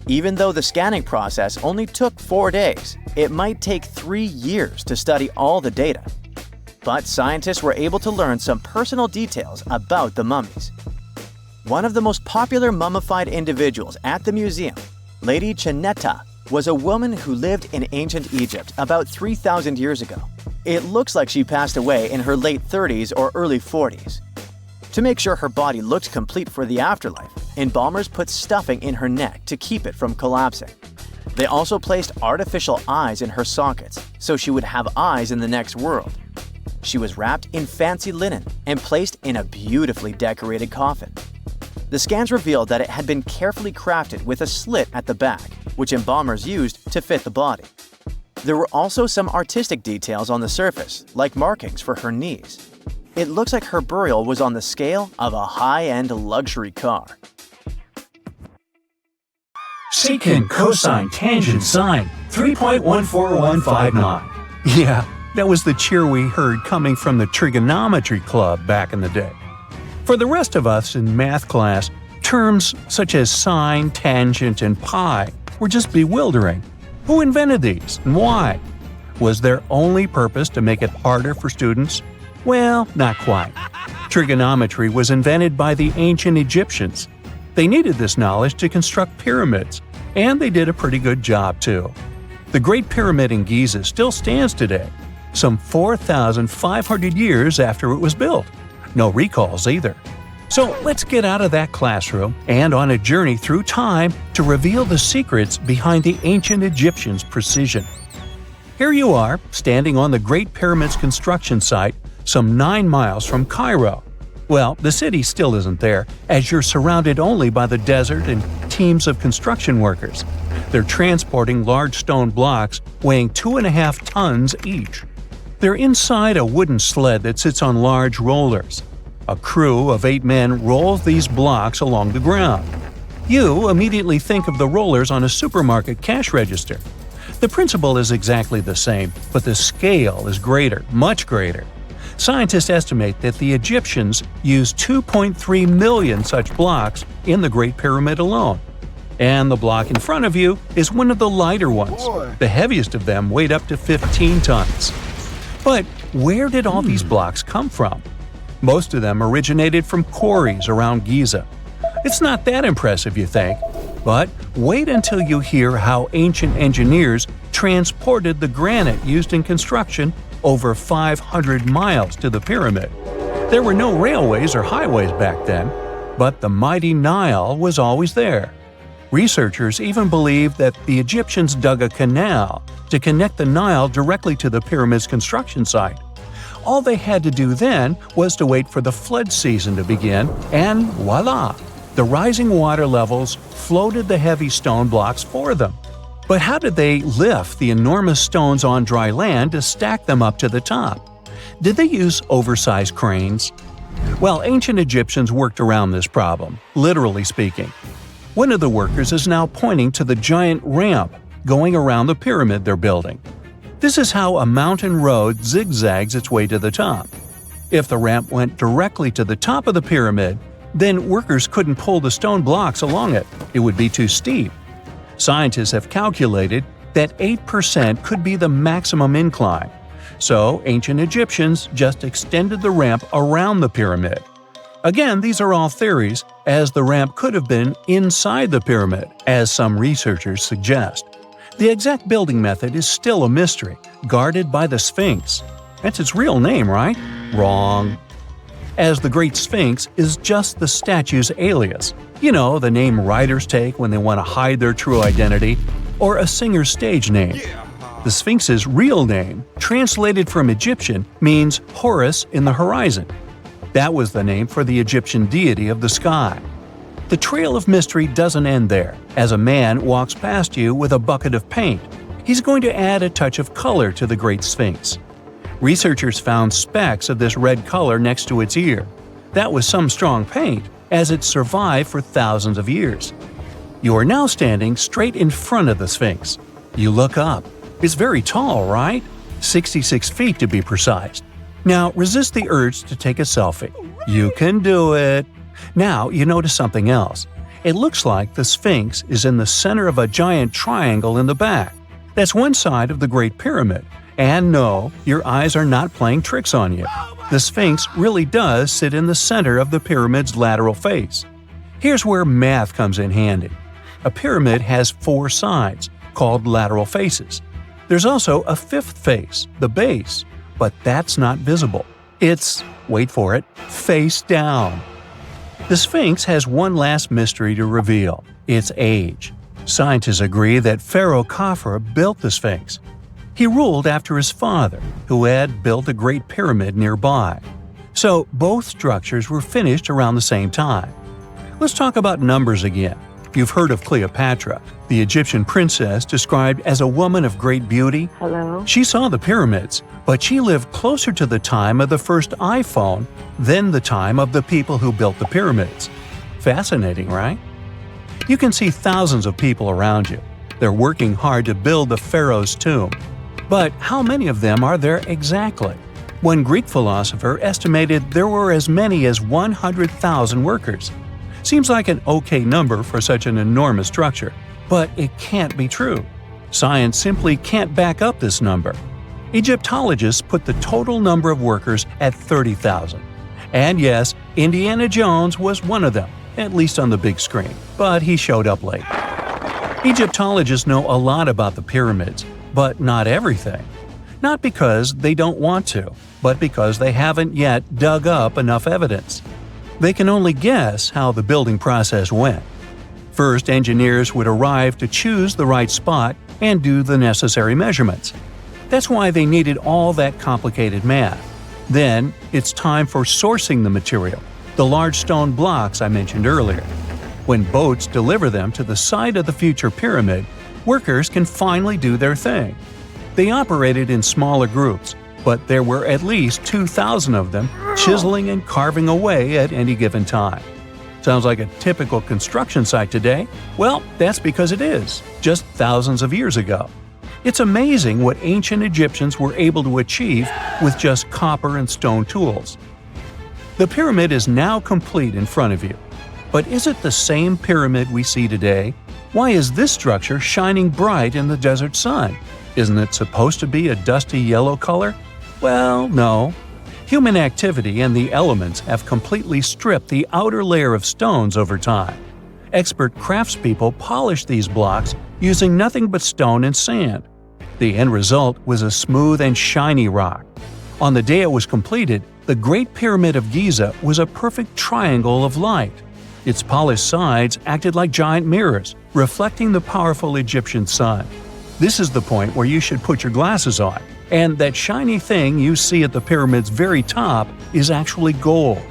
Even though the scanning process only took 4 days, it might take 3 years to study all the data. But scientists were able to learn some personal details about the mummies. One of the most popular mummified individuals at the museum, Lady Chineta, was a woman who lived in ancient Egypt about 3,000 years ago. It looks like she passed away in her late 30s or early 40s. To make sure her body looked complete for the afterlife, embalmers put stuffing in her neck to keep it from collapsing. They also placed artificial eyes in her sockets, so she would have eyes in the next world. She was wrapped in fancy linen and placed in a beautifully decorated coffin. The scans revealed that it had been carefully crafted with a slit at the back, which embalmers used to fit the body. There were also some artistic details on the surface, like markings for her knees. It looks like her burial was on the scale of a high-end luxury car. Secant, cosine, tangent, sine, 3.14159. Yeah, that was the cheer we heard coming from the trigonometry club back in the day. For the rest of us in math class, terms such as sine, tangent, and pi were just bewildering. Who invented these and why? Was their only purpose to make it harder for students? Well, not quite. Trigonometry was invented by the ancient Egyptians. They needed this knowledge to construct pyramids, and they did a pretty good job too. The Great Pyramid in Giza still stands today, some 4,500 years after it was built. No recalls either. So let's get out of that classroom and on a journey through time to reveal the secrets behind the ancient Egyptians' precision. Here you are, standing on the Great Pyramid's construction site, some 9 miles from Cairo. Well, the city still isn't there, as you're surrounded only by the desert and teams of construction workers. They're transporting large stone blocks weighing 2.5 tons each. They're inside a wooden sled that sits on large rollers. A crew of 8 men rolls these blocks along the ground. You immediately think of the rollers on a supermarket cash register. The principle is exactly the same, but the scale is greater, much greater. Scientists estimate that the Egyptians used 2.3 million such blocks in the Great Pyramid alone. And the block in front of you is one of the lighter ones. The heaviest of them weighed up to 15 tons. But where did all these blocks come from? Most of them originated from quarries around Giza. It's not that impressive, you think? But wait until you hear how ancient engineers transported the granite used in construction over 500 miles to the pyramid. There were no railways or highways back then, but the mighty Nile was always there. Researchers even believe that the Egyptians dug a canal to connect the Nile directly to the pyramid's construction site. All they had to do then was to wait for the flood season to begin, and voila! The rising water levels floated the heavy stone blocks for them. But how did they lift the enormous stones on dry land to stack them up to the top? Did they use oversized cranes? Well, ancient Egyptians worked around this problem, literally speaking. One of the workers is now pointing to the giant ramp going around the pyramid they're building. This is how a mountain road zigzags its way to the top. If the ramp went directly to the top of the pyramid, then workers couldn't pull the stone blocks along it. It would be too steep. Scientists have calculated that 8% could be the maximum incline. So ancient Egyptians just extended the ramp around the pyramid. Again, these are all theories, as the ramp could have been inside the pyramid, as some researchers suggest. The exact building method is still a mystery, guarded by the Sphinx. That's its real name, right? Wrong. As the Great Sphinx is just the statue's alias. You know, the name writers take when they want to hide their true identity, or a singer's stage name. The Sphinx's real name, translated from Egyptian, means Horus in the horizon. That was the name for the Egyptian deity of the sky. The trail of mystery doesn't end there. As a man walks past you with a bucket of paint, he's going to add a touch of color to the Great Sphinx. Researchers found specks of this red color next to its ear. That was some strong paint, as it survived for thousands of years. You are now standing straight in front of the Sphinx. You look up. It's very tall, right? 66 feet to be precise. Now resist the urge to take a selfie. You can do it. Now you notice something else. It looks like the Sphinx is in the center of a giant triangle in the back. That's one side of the Great Pyramid. And no, your eyes are not playing tricks on you. The Sphinx really does sit in the center of the pyramid's lateral face. Here's where math comes in handy. A pyramid has 4 sides, called lateral faces. There's also a 5th face, the base, but that's not visible. It's, wait for it, face down. The Sphinx has one last mystery to reveal: its age. Scientists agree that Pharaoh Khafre built the Sphinx. He ruled after his father, who had built a great pyramid nearby. So both structures were finished around the same time. Let's talk about numbers again. You've heard of Cleopatra, the Egyptian princess described as a woman of great beauty. Hello? She saw the pyramids, but she lived closer to the time of the first iPhone than the time of the people who built the pyramids. Fascinating, right? You can see thousands of people around you. They're working hard to build the pharaoh's tomb. But how many of them are there exactly? One Greek philosopher estimated there were as many as 100,000 workers. Seems like an okay number for such an enormous structure, but it can't be true. Science simply can't back up this number. Egyptologists put the total number of workers at 30,000. And yes, Indiana Jones was one of them, at least on the big screen, but he showed up late. Egyptologists know a lot about the pyramids, but not everything. Not because they don't want to, but because they haven't yet dug up enough evidence. They can only guess how the building process went. First, engineers would arrive to choose the right spot and do the necessary measurements. That's why they needed all that complicated math. Then, it's time for sourcing the material, the large stone blocks I mentioned earlier. When boats deliver them to the site of the future pyramid, workers can finally do their thing. They operated in smaller groups, but there were at least 2,000 of them chiseling and carving away at any given time. Sounds like a typical construction site today? Well, that's because it is, just thousands of years ago. It's amazing what ancient Egyptians were able to achieve with just copper and stone tools. The pyramid is now complete in front of you. But is it the same pyramid we see today? Why is this structure shining bright in the desert sun? Isn't it supposed to be a dusty yellow color? Well, no. Human activity and the elements have completely stripped the outer layer of stones over time. Expert craftspeople polished these blocks using nothing but stone and sand. The end result was a smooth and shiny rock. On the day it was completed, the Great Pyramid of Giza was a perfect triangle of light. Its polished sides acted like giant mirrors, reflecting the powerful Egyptian sun. This is the point where you should put your glasses on, and that shiny thing you see at the pyramid's very top is actually gold.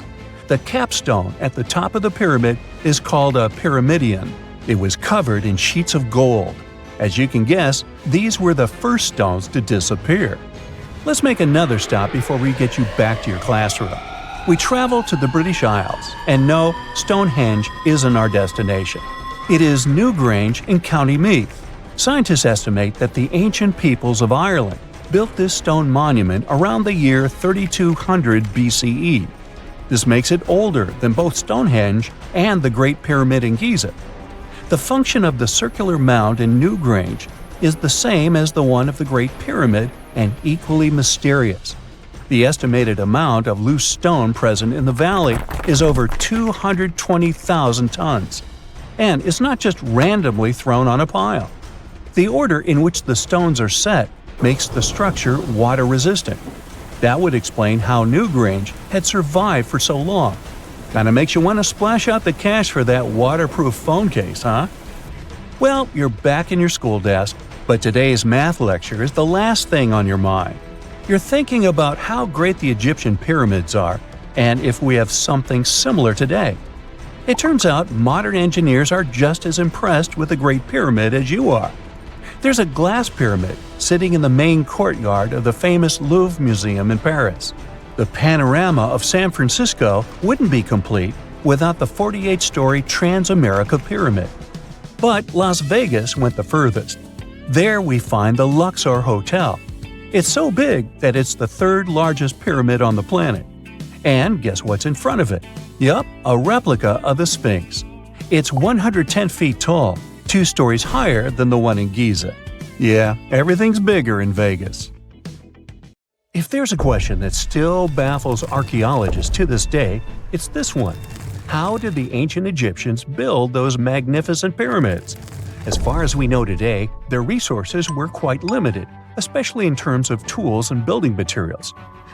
The capstone at the top of the pyramid is called a pyramidion. It was covered in sheets of gold. As you can guess, these were the first stones to disappear. Let's make another stop before we get you back to your classroom. We travel to the British Isles, and no, Stonehenge isn't our destination. It is Newgrange in County Meath. Scientists estimate that the ancient peoples of Ireland built this stone monument around the year 3200 BCE. This makes it older than both Stonehenge and the Great Pyramid in Giza. The function of the circular mound in Newgrange is the same as the one of the Great Pyramid and equally mysterious. The estimated amount of loose stone present in the valley is over 220,000 tons. And it's not just randomly thrown on a pile. The order in which the stones are set makes the structure water-resistant. That would explain how Newgrange had survived for so long. Kinda makes you want to splash out the cash for that waterproof phone case, huh? Well, you're back in your school desk, but today's math lecture is the last thing on your mind. You're thinking about how great the Egyptian pyramids are, and if we have something similar today. It turns out modern engineers are just as impressed with the Great Pyramid as you are. There's a glass pyramid sitting in the main courtyard of the famous Louvre Museum in Paris. The panorama of San Francisco wouldn't be complete without the 48-story Trans-America Pyramid. But Las Vegas went the furthest. There we find the Luxor Hotel. It's so big that it's the third largest pyramid on the planet. And guess what's in front of it? Yup, a replica of the Sphinx. It's 110 feet tall, 2 stories higher than the one in Giza. Yeah, everything's bigger in Vegas. If there's a question that still baffles archaeologists to this day, it's this one. How did the ancient Egyptians build those magnificent pyramids? As far as we know today, their resources were quite limited, especially in terms of tools and building materials.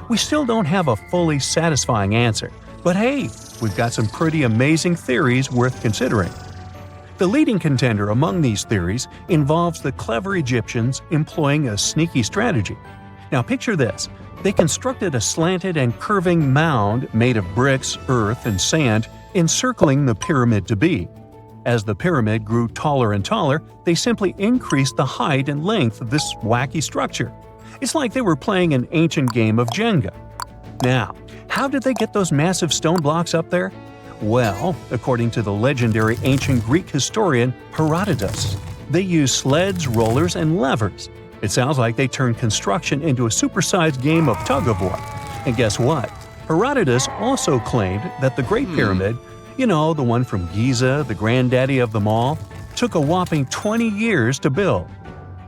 We still don't have a fully satisfying answer, but hey, we've got some pretty amazing theories worth considering. The leading contender among these theories involves the clever Egyptians employing a sneaky strategy. Now picture this. They constructed a slanted and curving mound made of bricks, earth, and sand encircling the pyramid to be. As the pyramid grew taller and taller, they simply increased the height and length of this wacky structure. It's like they were playing an ancient game of Jenga. Now, how did they get those massive stone blocks up there? Well, according to the legendary ancient Greek historian Herodotus, they used sleds, rollers, and levers. It sounds like they turned construction into a supersized game of tug-of-war. And guess what? Herodotus also claimed that the Great Pyramid, the one from Giza, the granddaddy of them all, took a whopping 20 years to build.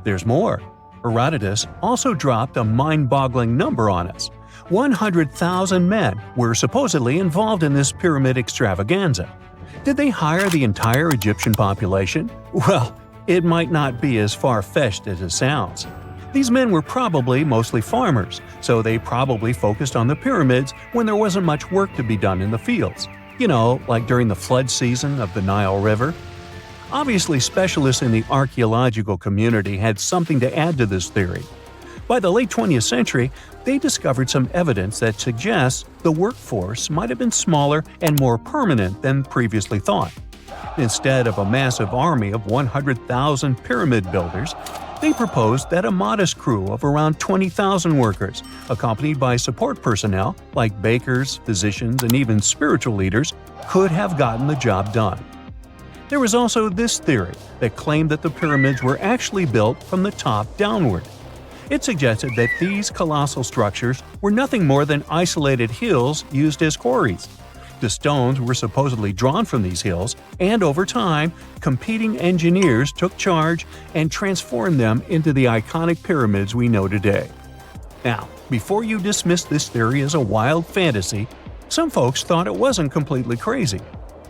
There's more. Herodotus also dropped a mind-boggling number on us. 100,000 men were supposedly involved in this pyramid extravaganza. Did they hire the entire Egyptian population? Well, it might not be as far-fetched as it sounds. These men were probably mostly farmers, so they probably focused on the pyramids when there wasn't much work to be done in the fields. Like during the flood season of the Nile River. Obviously, specialists in the archaeological community had something to add to this theory. By the late 20th century, they discovered some evidence that suggests the workforce might have been smaller and more permanent than previously thought. Instead of a massive army of 100,000 pyramid builders, they proposed that a modest crew of around 20,000 workers, accompanied by support personnel like bakers, physicians, and even spiritual leaders, could have gotten the job done. There was also this theory that claimed that the pyramids were actually built from the top downward. It suggested that these colossal structures were nothing more than isolated hills used as quarries. The stones were supposedly drawn from these hills, and over time, competing engineers took charge and transformed them into the iconic pyramids we know today. Now, before you dismiss this theory as a wild fantasy, some folks thought it wasn't completely crazy.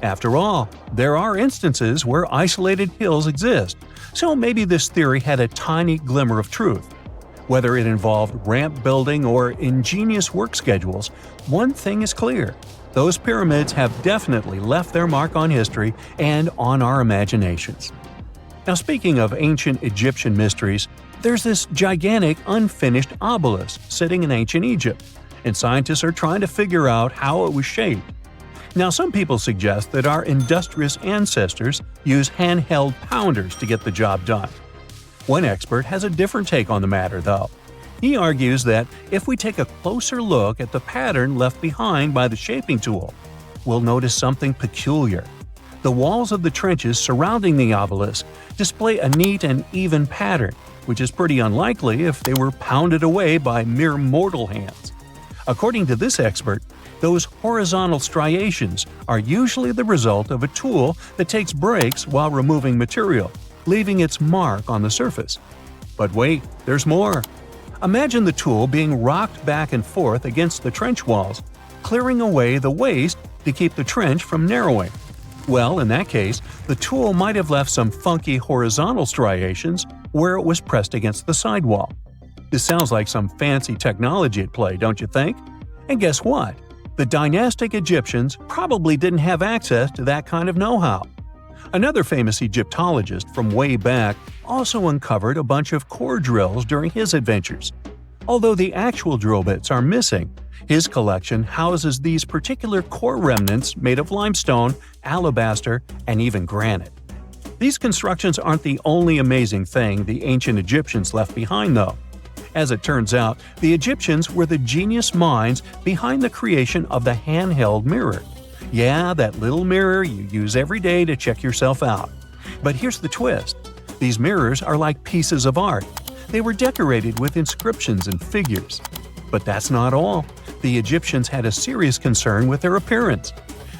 After all, there are instances where isolated hills exist, so maybe this theory had a tiny glimmer of truth. Whether it involved ramp building or ingenious work schedules, one thing is clear. Those pyramids have definitely left their mark on history and on our imaginations. Now, speaking of ancient Egyptian mysteries, there's this gigantic unfinished obelisk sitting in ancient Egypt, and scientists are trying to figure out how it was shaped. Now, some people suggest that our industrious ancestors used handheld pounders to get the job done. One expert has a different take on the matter, though. He argues that if we take a closer look at the pattern left behind by the shaping tool, we'll notice something peculiar. The walls of the trenches surrounding the obelisk display a neat and even pattern, which is pretty unlikely if they were pounded away by mere mortal hands. According to this expert, those horizontal striations are usually the result of a tool that takes breaks while removing material, leaving its mark on the surface. But wait, there's more. Imagine the tool being rocked back and forth against the trench walls, clearing away the waste to keep the trench from narrowing. Well, in that case, the tool might have left some funky horizontal striations where it was pressed against the sidewall. This sounds like some fancy technology at play, don't you think? And guess what? The dynastic Egyptians probably didn't have access to that kind of know-how. Another famous Egyptologist from way back also uncovered a bunch of core drills during his adventures. Although the actual drill bits are missing, his collection houses these particular core remnants made of limestone, alabaster, and even granite. These constructions aren't the only amazing thing the ancient Egyptians left behind, though. As it turns out, the Egyptians were the genius minds behind the creation of the handheld mirror. Yeah, that little mirror you use every day to check yourself out. But here's the twist. These mirrors are like pieces of art. They were decorated with inscriptions and figures. But that's not all. The Egyptians had a serious concern with their appearance.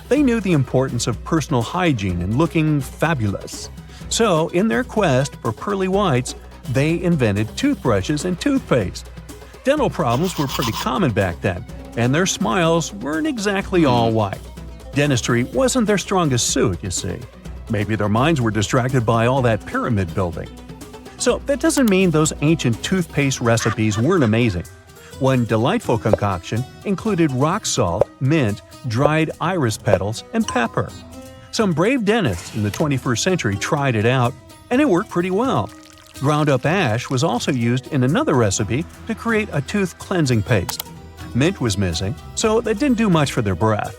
They knew the importance of personal hygiene and looking fabulous. So, in their quest for pearly whites, they invented toothbrushes and toothpaste. Dental problems were pretty common back then, and their smiles weren't exactly all white. Dentistry wasn't their strongest suit, you see. Maybe their minds were distracted by all that pyramid building. So that doesn't mean those ancient toothpaste recipes weren't amazing. One delightful concoction included rock salt, mint, dried iris petals, and pepper. Some brave dentists in the 21st century tried it out, and it worked pretty well. Ground-up ash was also used in another recipe to create a tooth cleansing paste. Mint was missing, so that didn't do much for their breath.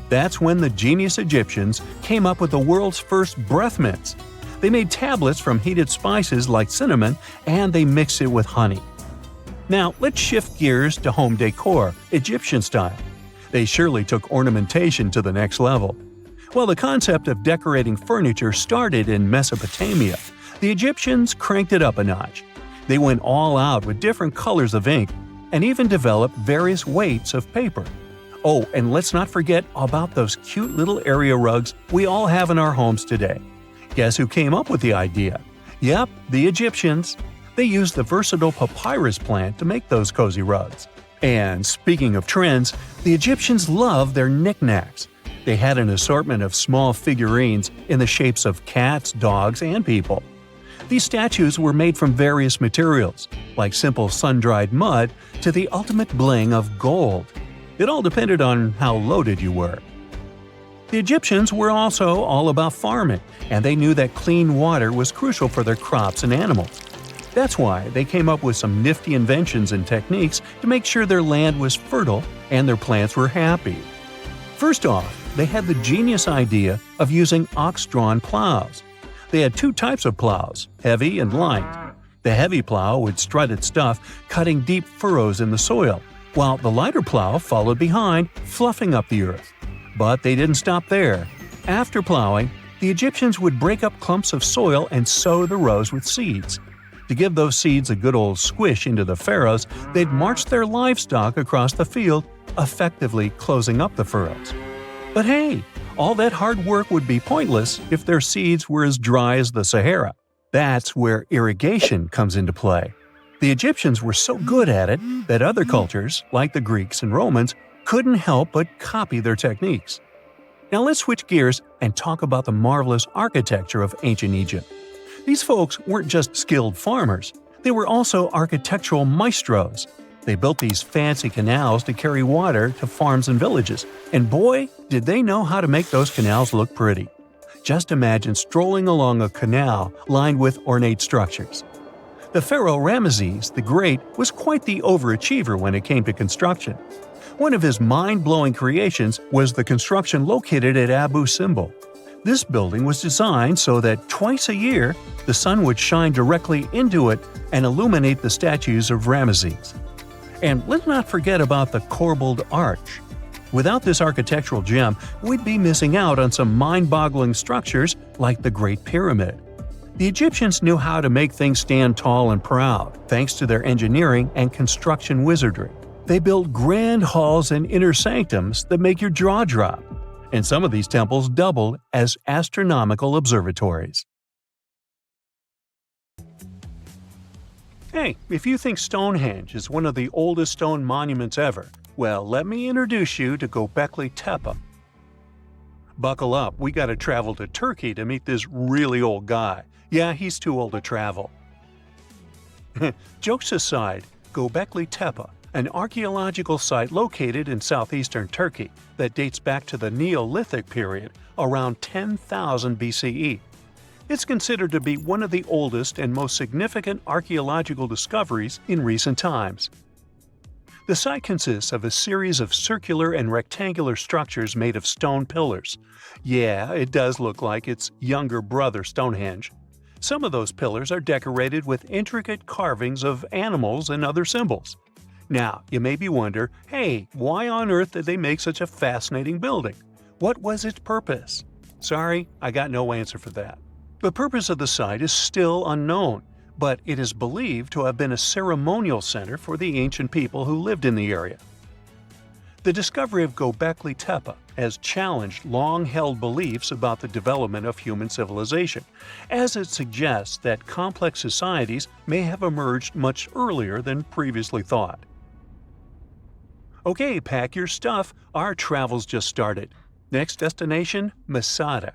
That's when the genius Egyptians came up with the world's first breath mints. They made tablets from heated spices like cinnamon, and they mixed it with honey. Now, let's shift gears to home decor, Egyptian style. They surely took ornamentation to the next level. While the concept of decorating furniture started in Mesopotamia, the Egyptians cranked it up a notch. They went all out with different colors of ink and even developed various weights of paper. Oh, and let's not forget about those cute little area rugs we all have in our homes today. Guess who came up with the idea? Yep, the Egyptians. They used the versatile papyrus plant to make those cozy rugs. And speaking of trends, the Egyptians loved their knickknacks. They had an assortment of small figurines in the shapes of cats, dogs, and people. These statues were made from various materials, like simple sun-dried mud to the ultimate bling of gold. It all depended on how loaded you were. The Egyptians were also all about farming, and they knew that clean water was crucial for their crops and animals. That's why they came up with some nifty inventions and techniques to make sure their land was fertile and their plants were happy. First off, they had the genius idea of using ox-drawn plows. They had two types of plows, heavy and light. The heavy plow would strut its stuff, cutting deep furrows in the soil, while the lighter plow followed behind, fluffing up the earth. But they didn't stop there. After plowing, the Egyptians would break up clumps of soil and sow the rows with seeds. To give those seeds a good old squish into the furrows, they'd march their livestock across the field, effectively closing up the furrows. But hey, all that hard work would be pointless if their seeds were as dry as the Sahara. That's where irrigation comes into play. The Egyptians were so good at it that other cultures, like the Greeks and Romans, couldn't help but copy their techniques. Now let's switch gears and talk about the marvelous architecture of ancient Egypt. These folks weren't just skilled farmers, they were also architectural maestros. They built these fancy canals to carry water to farms and villages, and boy, did they know how to make those canals look pretty. Just imagine strolling along a canal lined with ornate structures. The pharaoh Ramesses the Great was quite the overachiever when it came to construction. One of his mind-blowing creations was the construction located at Abu Simbel. This building was designed so that twice a year, The sun would shine directly into it and illuminate the statues of Ramesses. And let's not forget about the corbelled arch. Without this architectural gem, we'd be missing out on some mind-boggling structures like the Great Pyramid. The Egyptians knew how to make things stand tall and proud, thanks to their engineering and construction wizardry. They built grand halls and inner sanctums that make your jaw drop, and some of these temples doubled as astronomical observatories. Hey, if you think Stonehenge is one of the oldest stone monuments ever, well, let me introduce you to Göbekli Tepe. Buckle up, we gotta travel to Turkey to meet this really old guy. Yeah, he's too old to travel. Jokes aside, Göbekli Tepe, an archaeological site located in southeastern Turkey that dates back to the Neolithic period around 10,000 BCE. It's considered to be one of the oldest and most significant archaeological discoveries in recent times. The site consists of a series of circular and rectangular structures made of stone pillars. Yeah, it does look like its younger brother Stonehenge. Some of those pillars are decorated with intricate carvings of animals and other symbols. Now, you maybe wonder, hey, why on earth did they make such a fascinating building? What was its purpose? Sorry, I got no answer for that. The purpose of the site is still unknown, but it is believed to have been a ceremonial center for the ancient people who lived in the area. The discovery of Göbekli Tepe has challenged long-held beliefs about the development of human civilization, as it suggests that complex societies may have emerged much earlier than previously thought. Okay, pack your stuff, our travel's just started. Next destination, Masada.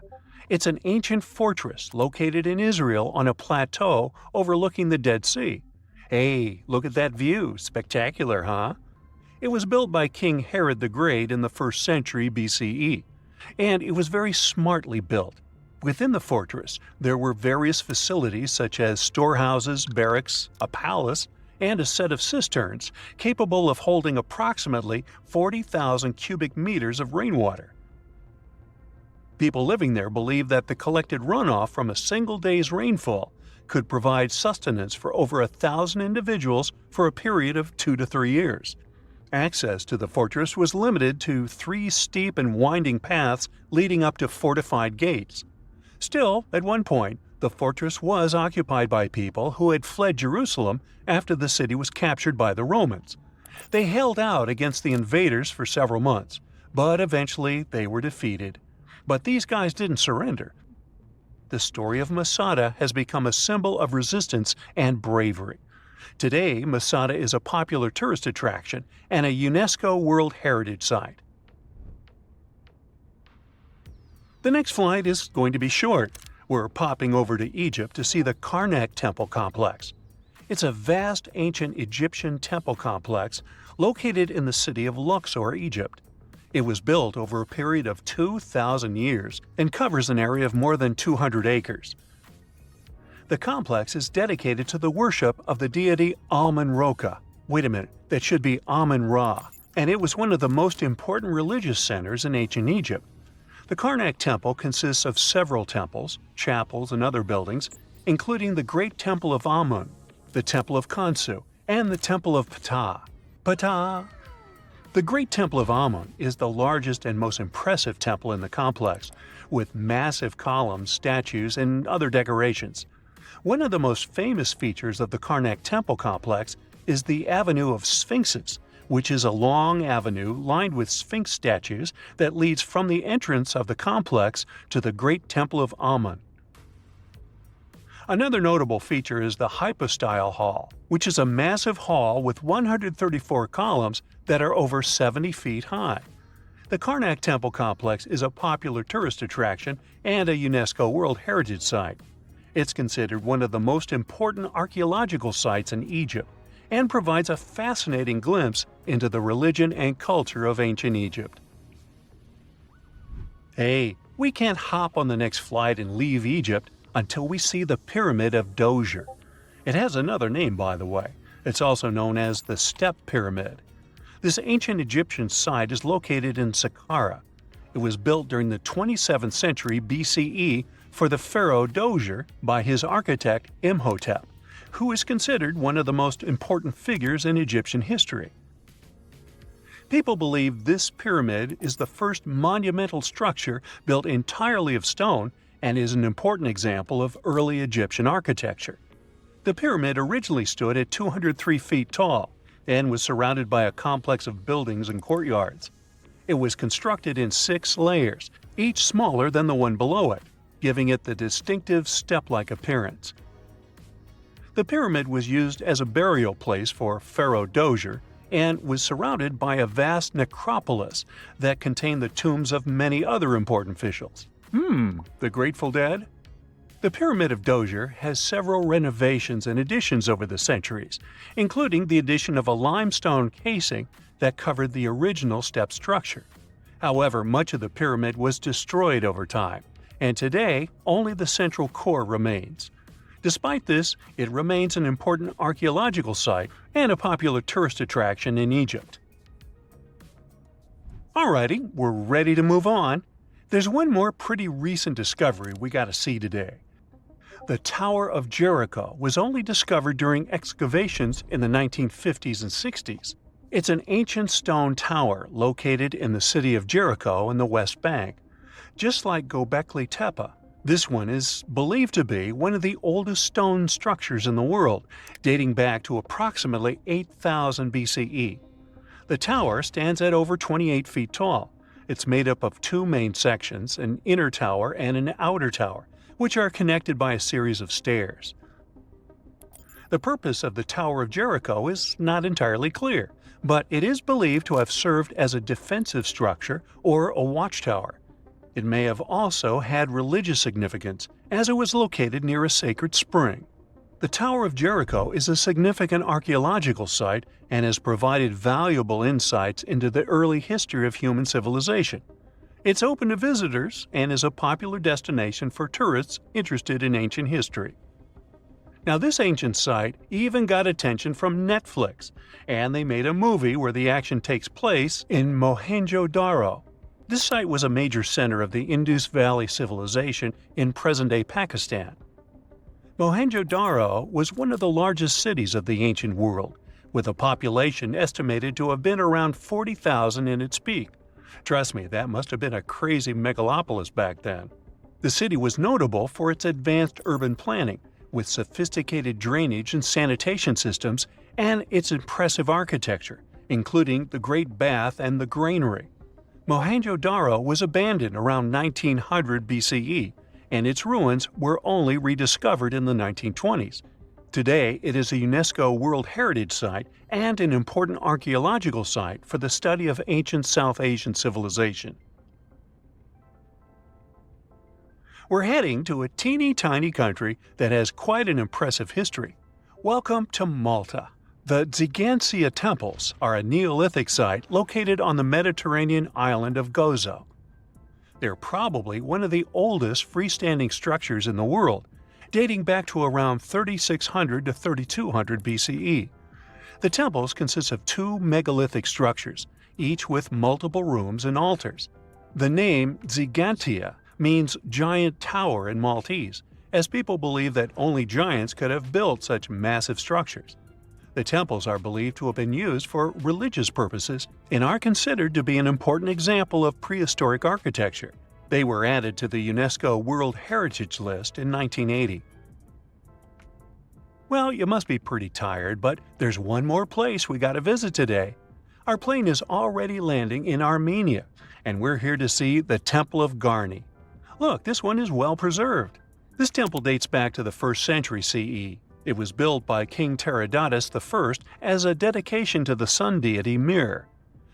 It's an ancient fortress located in Israel on a plateau overlooking the Dead Sea. Hey, look at that view, spectacular, huh? It was built by King Herod the Great in the 1st century BCE, and it was very smartly built. Within the fortress, there were various facilities such as storehouses, barracks, a palace, and a set of cisterns capable of holding approximately 40,000 cubic meters of rainwater. People living there believed that the collected runoff from a single day's rainfall could provide sustenance for over 1,000 individuals for a period of 2 to 3 years. Access to the fortress was limited to 3 steep and winding paths leading up to fortified gates. Still, at one point, the fortress was occupied by people who had fled Jerusalem after the city was captured by the Romans. They held out against the invaders for several months, but eventually they were defeated. But these guys didn't surrender. The story of Masada has become a symbol of resistance and bravery. Today, Masada is a popular tourist attraction and a UNESCO World Heritage Site. The next flight is going to be short. We're popping over to Egypt to see the Karnak Temple Complex. It's a vast ancient Egyptian temple complex located in the city of Luxor, Egypt. It was built over a period of 2,000 years and covers an area of more than 200 acres. The complex is dedicated to the worship of the deity Amun-Roka. Wait a minute, that should be Amun-Ra, and it was one of the most important religious centers in ancient Egypt. The Karnak Temple consists of several temples, chapels, and other buildings, including the Great Temple of Amun, the Temple of Khonsu, and the Temple of Ptah. Ptah! The Great Temple of Amun is the largest and most impressive temple in the complex, with massive columns, statues, and other decorations. One of the most famous features of the Karnak Temple complex is the Avenue of Sphinxes, which is a long avenue lined with Sphinx statues that leads from the entrance of the complex to the Great Temple of Amun. Another notable feature is the Hypostyle Hall, which is a massive hall with 134 columns that are over 70 feet high. The Karnak Temple complex is a popular tourist attraction and a UNESCO World Heritage Site. It's considered one of the most important archaeological sites in Egypt and provides a fascinating glimpse into the religion and culture of ancient Egypt. Hey, we can't hop on the next flight and leave Egypt until we see the Pyramid of Djoser. It has another name, by the way. It's also known as the Step Pyramid. This ancient Egyptian site is located in Saqqara. It was built during the 27th century BCE for the pharaoh Dozier by his architect Imhotep, who is considered one of the most important figures in Egyptian history. People believe this pyramid is the first monumental structure built entirely of stone and is an important example of early Egyptian architecture. The pyramid originally stood at 203 feet tall and was surrounded by a complex of buildings and courtyards. It was constructed in 6 layers, each smaller than the one below it, giving it the distinctive step-like appearance. The pyramid was used as a burial place for Pharaoh Dozier and was surrounded by a vast necropolis that contained the tombs of many other important officials. The Grateful Dead? The Pyramid of Dozier has several renovations and additions over the centuries, including the addition of a limestone casing that covered the original step structure. However, much of the pyramid was destroyed over time, and today only the central core remains. Despite this, it remains an important archaeological site and a popular tourist attraction in Egypt. Alrighty, we're ready to move on. There's one more pretty recent discovery we gotta see today. The Tower of Jericho was only discovered during excavations in the 1950s and 60s. It's an ancient stone tower located in the city of Jericho in the West Bank. Just like Göbekli Tepe, this one is believed to be one of the oldest stone structures in the world, dating back to approximately 8000 BCE. The tower stands at over 28 feet tall. It's made up of 2 main sections, an inner tower and an outer tower, which are connected by a series of stairs. The purpose of the Tower of Jericho is not entirely clear, but it is believed to have served as a defensive structure or a watchtower. It may have also had religious significance, as it was located near a sacred spring. The Tower of Jericho is a significant archaeological site and has provided valuable insights into the early history of human civilization. It's open to visitors and is a popular destination for tourists interested in ancient history. Now, this ancient site even got attention from Netflix, and they made a movie where the action takes place in Mohenjo-Daro. This site was a major center of the Indus Valley civilization in present-day Pakistan. Mohenjo-Daro was one of the largest cities of the ancient world, with a population estimated to have been around 40,000 in its peak. Trust me, that must have been a crazy megalopolis back then. The city was notable for its advanced urban planning, with sophisticated drainage and sanitation systems, and its impressive architecture, including the Great Bath and the Granary. Mohenjo-Daro was abandoned around 1900 BCE, and its ruins were only rediscovered in the 1920s. Today, it is a UNESCO World Heritage Site and an important archaeological site for the study of ancient South Asian civilization. We're heading to a teeny-tiny country that has quite an impressive history. Welcome to Malta. The Xigantia Temples are a Neolithic site located on the Mediterranean island of Gozo. They're probably one of the oldest freestanding structures in the world, dating back to around 3600 to 3200 BCE. The temples consist of 2 megalithic structures, each with multiple rooms and altars. The name Xigantia means giant tower in Maltese, as people believe that only giants could have built such massive structures. The temples are believed to have been used for religious purposes and are considered to be an important example of prehistoric architecture. They were added to the UNESCO World Heritage List in 1980. Well, you must be pretty tired, but there's one more place we gotta visit today. Our plane is already landing in Armenia, and we're here to see the Temple of Garni. Look, this one is well preserved. This temple dates back to the 1st century CE. It was built by King Tiridates I as a dedication to the sun deity Mir.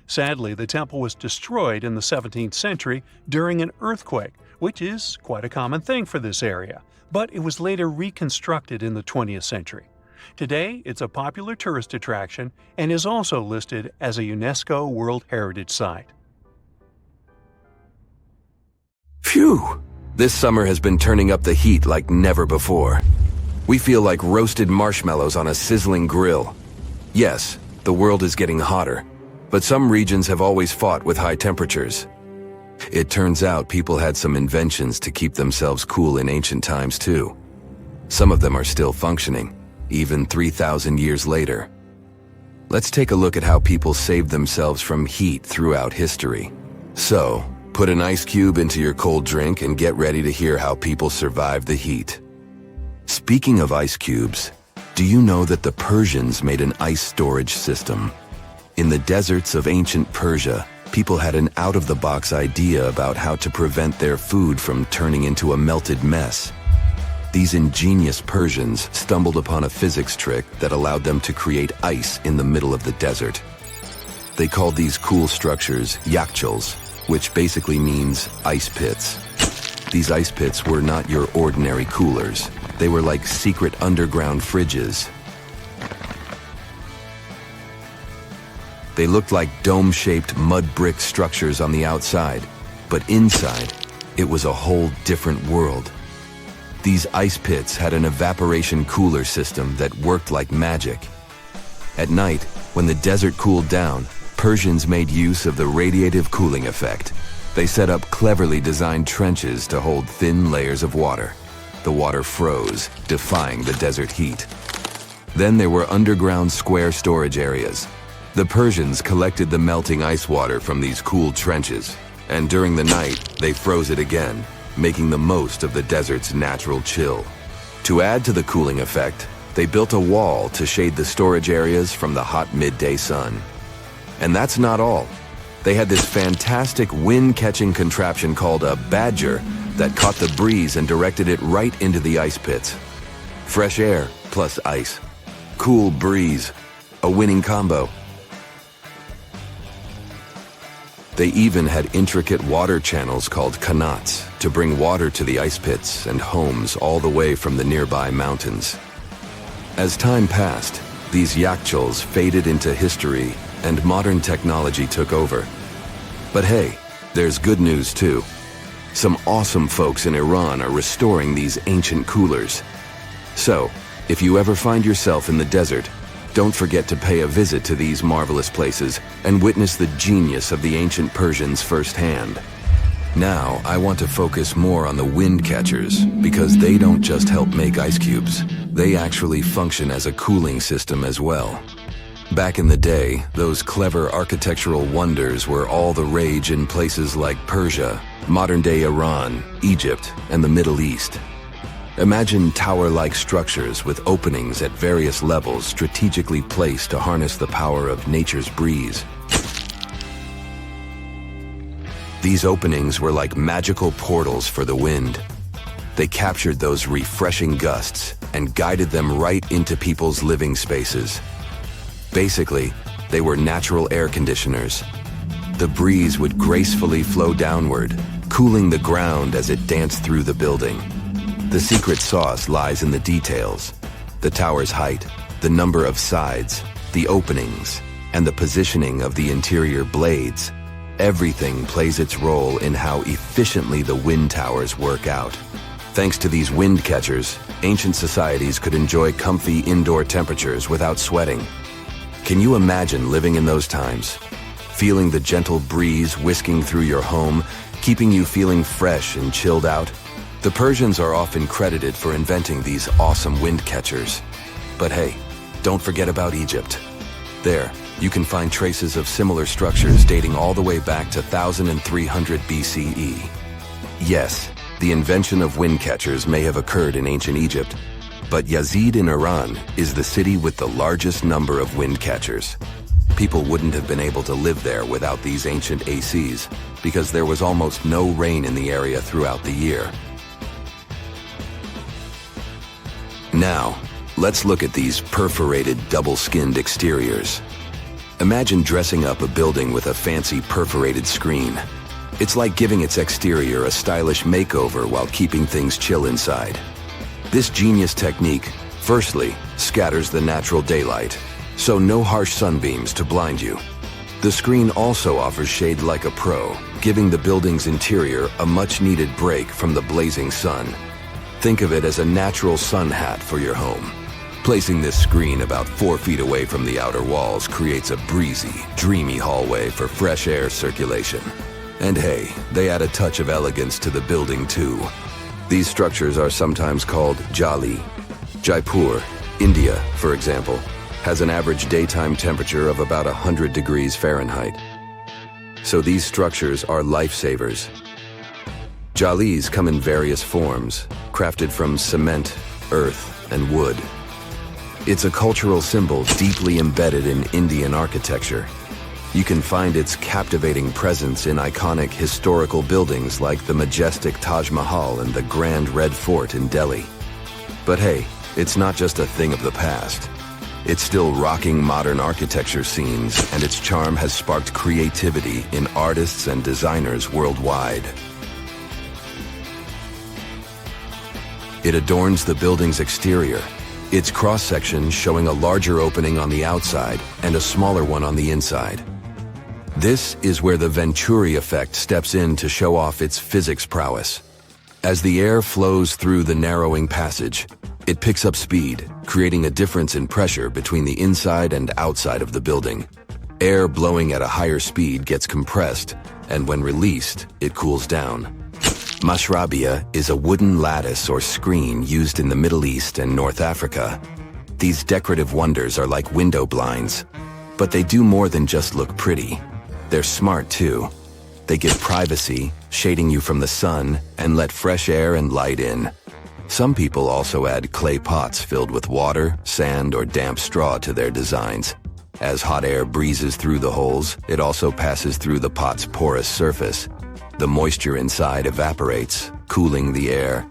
Sadly, the temple was destroyed in the 17th century during an earthquake, which is quite a common thing for this area, but it was later reconstructed in the 20th century. Today, it's a popular tourist attraction and is also listed as a UNESCO World Heritage Site. Phew! This summer has been turning up the heat like never before. We feel like roasted marshmallows on a sizzling grill. Yes, the world is getting hotter, but some regions have always fought with high temperatures. It turns out people had some inventions to keep themselves cool in ancient times too. Some of them are still functioning, even 3,000 years later. Let's take a look at how people saved themselves from heat throughout history. So, put an ice cube into your cold drink and get ready to hear how people survived the heat. Speaking of ice cubes, do you know that the Persians made an ice storage system? In the deserts of ancient Persia, people had an out-of-the-box idea about how to prevent their food from turning into a melted mess. These ingenious Persians stumbled upon a physics trick that allowed them to create ice in the middle of the desert. They called these cool structures yakhchuls, which basically means ice pits. These ice pits were not your ordinary coolers. They were like secret underground fridges. They looked like dome-shaped mud brick structures on the outside, but inside, it was a whole different world. These ice pits had an evaporation cooler system that worked like magic. At night, when the desert cooled down, Persians made use of the radiative cooling effect. They set up cleverly designed trenches to hold thin layers of water. The water froze, defying the desert heat. Then there were underground square storage areas. The Persians collected the melting ice water from these cooled trenches, and during the night, they froze it again, making the most of the desert's natural chill. To add to the cooling effect, they built a wall to shade the storage areas from the hot midday sun. And that's not all. They had this fantastic wind-catching contraption called a badger that caught the breeze and directed it right into the ice pits. Fresh air plus ice. Cool breeze. A winning combo. They even had intricate water channels called qanats to bring water to the ice pits and homes all the way from the nearby mountains. As time passed, these yakhchuls faded into history and modern technology took over. But hey, there's good news too. Some awesome folks in Iran are restoring these ancient coolers. So, if you ever find yourself in the desert, don't forget to pay a visit to these marvelous places and witness the genius of the ancient Persians firsthand. Now, I want to focus more on the wind catchers because they don't just help make ice cubes. They actually function as a cooling system as well. Back in the day, those clever architectural wonders were all the rage in places like Persia, modern-day Iran, Egypt, and the Middle East. Imagine tower-like structures with openings at various levels strategically placed to harness the power of nature's breeze. These openings were like magical portals for the wind. They captured those refreshing gusts and guided them right into people's living spaces. Basically, they were natural air conditioners. The breeze would gracefully flow downward, cooling the ground as it danced through the building. The secret sauce lies in the details. The tower's height, the number of sides, the openings, and the positioning of the interior blades. Everything plays its role in how efficiently the wind towers work out. Thanks to these wind catchers, ancient societies could enjoy comfy indoor temperatures without sweating. Can you imagine living in those times? Feeling the gentle breeze whisking through your home, keeping you feeling fresh and chilled out? The Persians are often credited for inventing these awesome wind catchers. But hey, don't forget about Egypt. There, you can find traces of similar structures dating all the way back to 1300 BCE. Yes, the invention of wind catchers may have occurred in ancient Egypt, but Yazid in Iran is the city with the largest number of wind catchers. People wouldn't have been able to live there without these ancient ACs because there was almost no rain in the area throughout the year. Now, let's look at these perforated double-skinned exteriors. Imagine dressing up a building with a fancy perforated screen. It's like giving its exterior a stylish makeover while keeping things chill inside. This genius technique, firstly, scatters the natural daylight, so no harsh sunbeams to blind you. The screen also offers shade like a pro, giving the building's interior a much-needed break from the blazing sun. Think of it as a natural sun hat for your home. Placing this screen about 4 feet away from the outer walls creates a breezy, dreamy hallway for fresh air circulation. And hey, they add a touch of elegance to the building too. These structures are sometimes called jali. Jaipur, India, for example, has an average daytime temperature of about 100 degrees Fahrenheit. So these structures are lifesavers. Jalis come in various forms, crafted from cement, earth, and wood. It's a cultural symbol deeply embedded in Indian architecture. You can find its captivating presence in iconic historical buildings like the majestic Taj Mahal and the Grand Red Fort in Delhi. But hey, it's not just a thing of the past. It's still rocking modern architecture scenes, and its charm has sparked creativity in artists and designers worldwide. It adorns the building's exterior, its cross-section showing a larger opening on the outside and a smaller one on the inside. This is where the Venturi effect steps in to show off its physics prowess. As the air flows through the narrowing passage, it picks up speed, creating a difference in pressure between the inside and outside of the building. Air blowing at a higher speed gets compressed, and when released, it cools down. Mashrabia is a wooden lattice or screen used in the Middle East and North Africa. These decorative wonders are like window blinds, but they do more than just look pretty. They're smart too. They give privacy, shading you from the sun, and let fresh air and light in. Some people also add clay pots filled with water, sand, or damp straw to their designs. As hot air breezes through the holes, it also passes through the pot's porous surface. The moisture inside evaporates, cooling the air.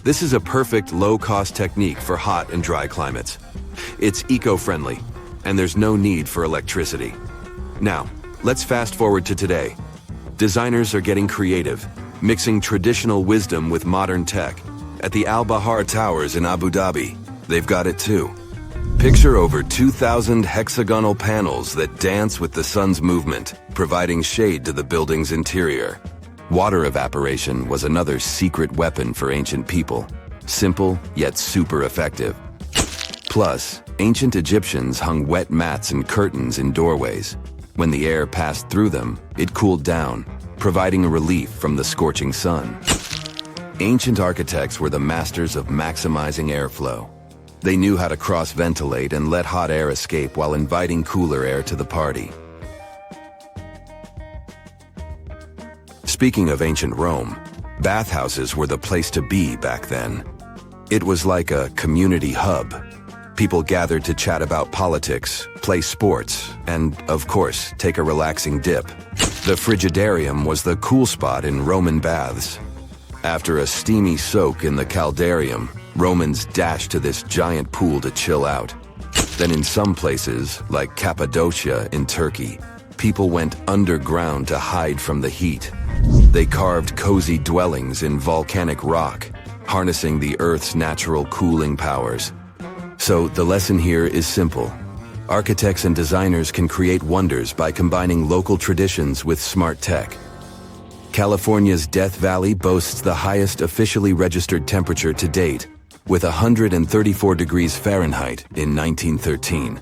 This is a perfect low-cost technique for hot and dry climates. It's eco-friendly, and there's no need for electricity. Now, let's fast forward to today. Designers are getting creative, mixing traditional wisdom with modern tech. At the Al Bahar Towers in Abu Dhabi, they've got it too. Picture over 2,000 hexagonal panels that dance with the sun's movement, providing shade to the building's interior. Water evaporation was another secret weapon for ancient people. Simple, yet super effective. Plus, ancient Egyptians hung wet mats and curtains in doorways. When the air passed through them, it cooled down, providing a relief from the scorching sun. Ancient architects were the masters of maximizing airflow. They knew how to cross-ventilate and let hot air escape while inviting cooler air to the party. Speaking of ancient Rome, bathhouses were the place to be back then. It was like a community hub. People gathered to chat about politics, play sports, and, of course, take a relaxing dip. The Frigidarium was the cool spot in Roman baths. After a steamy soak in the Caldarium, Romans dashed to this giant pool to chill out. Then in some places, like Cappadocia in Turkey, people went underground to hide from the heat. They carved cozy dwellings in volcanic rock, harnessing the Earth's natural cooling powers. So the lesson here is simple. Architects and designers can create wonders by combining local traditions with smart tech. California's Death Valley boasts the highest officially registered temperature to date, with 134 degrees Fahrenheit in 1913.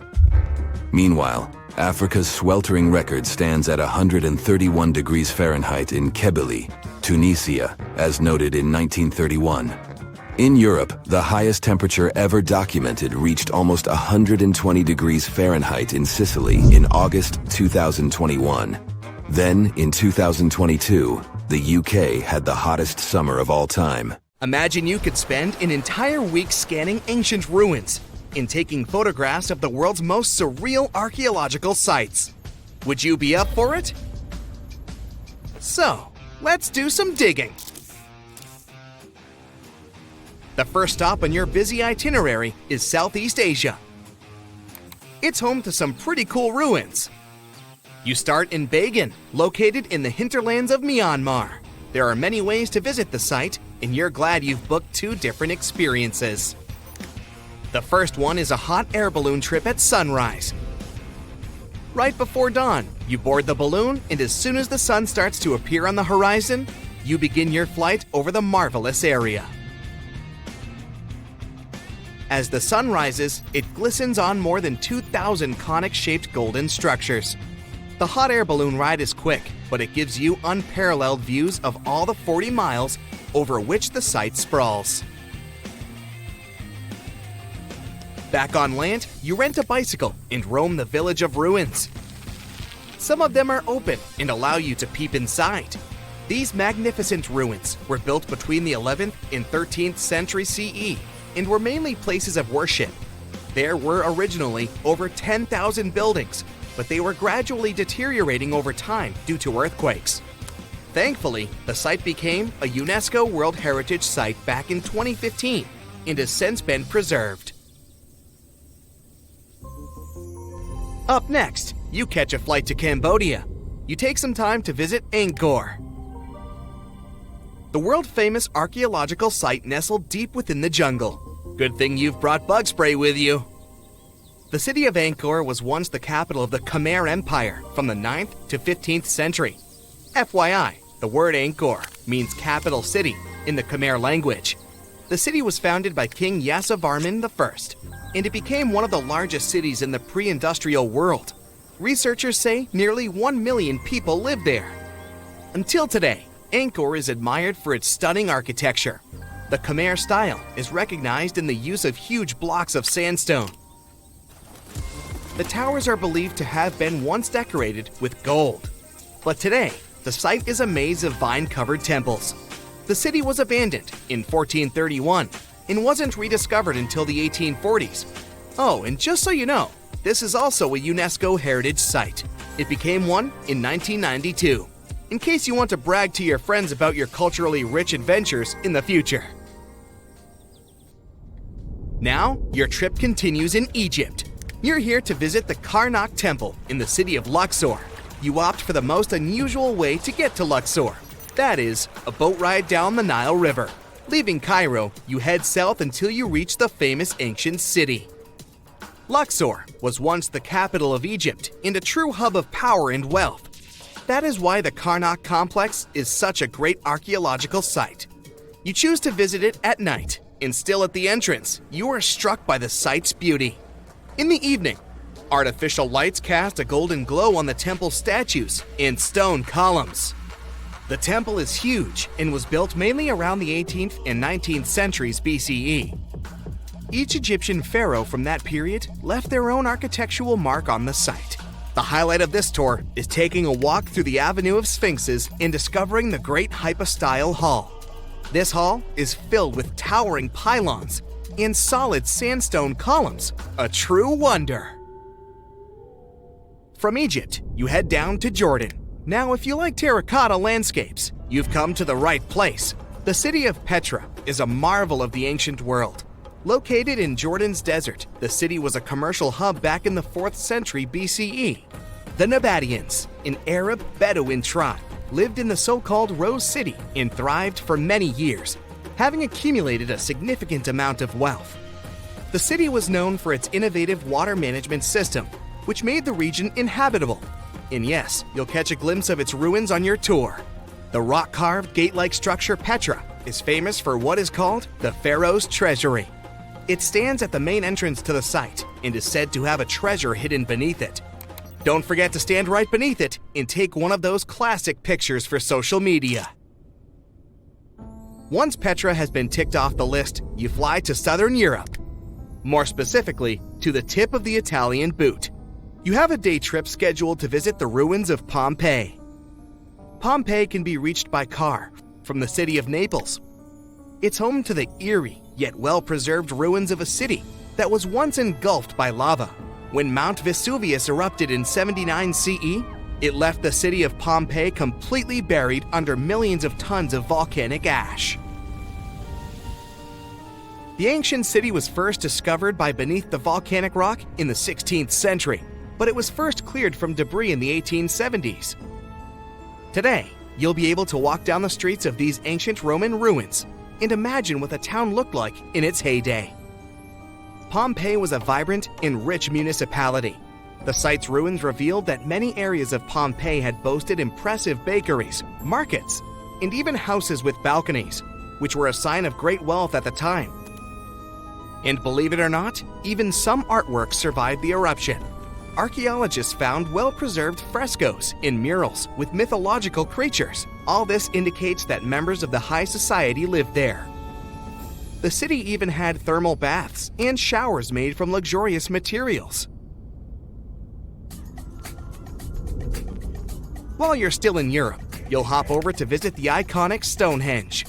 Meanwhile, Africa's sweltering record stands at 131 degrees Fahrenheit in Kebili, Tunisia, as noted in 1931. In Europe, the highest temperature ever documented reached almost 120 degrees Fahrenheit in Sicily in August 2021. Then, in 2022, the UK had the hottest summer of all time. Imagine you could spend an entire week scanning ancient ruins and taking photographs of the world's most surreal archaeological sites. Would you be up for it? So, let's do some digging. The first stop on your busy itinerary is Southeast Asia. It's home to some pretty cool ruins. You start in Bagan, located in the hinterlands of Myanmar. There are many ways to visit the site, and you're glad you've booked 2 different experiences. The first one is a hot air balloon trip at sunrise. Right before dawn, you board the balloon, and as soon as the sun starts to appear on the horizon, you begin your flight over the marvelous area. As the sun rises, it glistens on more than 2,000 conic-shaped golden structures. The hot air balloon ride is quick, but it gives you unparalleled views of all the 40 miles over which the site sprawls. Back on land, you rent a bicycle and roam the village of ruins. Some of them are open and allow you to peep inside. These magnificent ruins were built between the 11th and 13th century CE and were mainly places of worship. There were originally over 10,000 buildings, but they were gradually deteriorating over time due to earthquakes. Thankfully, the site became a UNESCO World Heritage Site back in 2015 and has since been preserved. Up next, you catch a flight to Cambodia. You take some time to visit Angkor, the world-famous archaeological site nestled deep within the jungle. Good thing you've brought bug spray with you. The city of Angkor was once the capital of the Khmer Empire from the 9th to 15th century. FYI, the word Angkor means capital city in the Khmer language. The city was founded by King Yasovarman I, and it became one of the largest cities in the pre-industrial world. Researchers say nearly 1 million people lived there. Until today, Angkor is admired for its stunning architecture. The Khmer style is recognized in the use of huge blocks of sandstone. The towers are believed to have been once decorated with gold. But today, the site is a maze of vine-covered temples. The city was abandoned in 1431 and wasn't rediscovered until the 1840s. Oh, and just so you know, this is also a UNESCO Heritage Site. It became one in 1992, in case you want to brag to your friends about your culturally rich adventures in the future. Now, your trip continues in Egypt. You're here to visit the Karnak Temple in the city of Luxor. You opt for the most unusual way to get to Luxor. That is, a boat ride down the Nile River. Leaving Cairo, you head south until you reach the famous ancient city. Luxor was once the capital of Egypt and a true hub of power and wealth. That is why the Karnak complex is such a great archaeological site. You choose to visit it at night, and still at the entrance, you are struck by the site's beauty. In the evening, artificial lights cast a golden glow on the temple statues and stone columns. The temple is huge and was built mainly around the 18th and 19th centuries BCE. Each Egyptian pharaoh from that period left their own architectural mark on the site. The highlight of this tour is taking a walk through the Avenue of Sphinxes and discovering the Great Hypostyle Hall. This hall is filled with towering pylons and solid sandstone columns, a true wonder. From Egypt, you head down to Jordan. Now, if you like terracotta landscapes, you've come to the right place. The city of Petra is a marvel of the ancient world. Located in Jordan's desert, the city was a commercial hub back in the 4th century BCE. The Nabataeans, an Arab Bedouin tribe, lived in the so-called Rose City and thrived for many years, having accumulated a significant amount of wealth. The city was known for its innovative water management system, which made the region inhabitable. And yes, you'll catch a glimpse of its ruins on your tour. The rock-carved gate-like structure Petra is famous for what is called the Pharaoh's Treasury. It stands at the main entrance to the site and is said to have a treasure hidden beneath it. Don't forget to stand right beneath it and take one of those classic pictures for social media. Once Petra has been ticked off the list, you fly to southern Europe. More specifically, to the tip of the Italian boot. You have a day trip scheduled to visit the ruins of Pompeii. Pompeii can be reached by car from the city of Naples. It's home to the eerie yet well-preserved ruins of a city that was once engulfed by lava. When Mount Vesuvius erupted in 79 CE, it left the city of Pompeii completely buried under millions of tons of volcanic ash. The ancient city was first discovered by beneath the volcanic rock in the 16th century, but it was first cleared from debris in the 1870s. Today, you'll be able to walk down the streets of these ancient Roman ruins and imagine what the town looked like in its heyday. Pompeii was a vibrant and rich municipality. The site's ruins revealed that many areas of Pompeii had boasted impressive bakeries, markets, and even houses with balconies, which were a sign of great wealth at the time. And believe it or not, even some artworks survived the eruption. archaeologists found well-preserved frescoes and murals with mythological creatures. All this indicates that members of the high society lived there. The city even had thermal baths and showers made from luxurious materials. While you're still in Europe, you'll hop over to visit the iconic Stonehenge.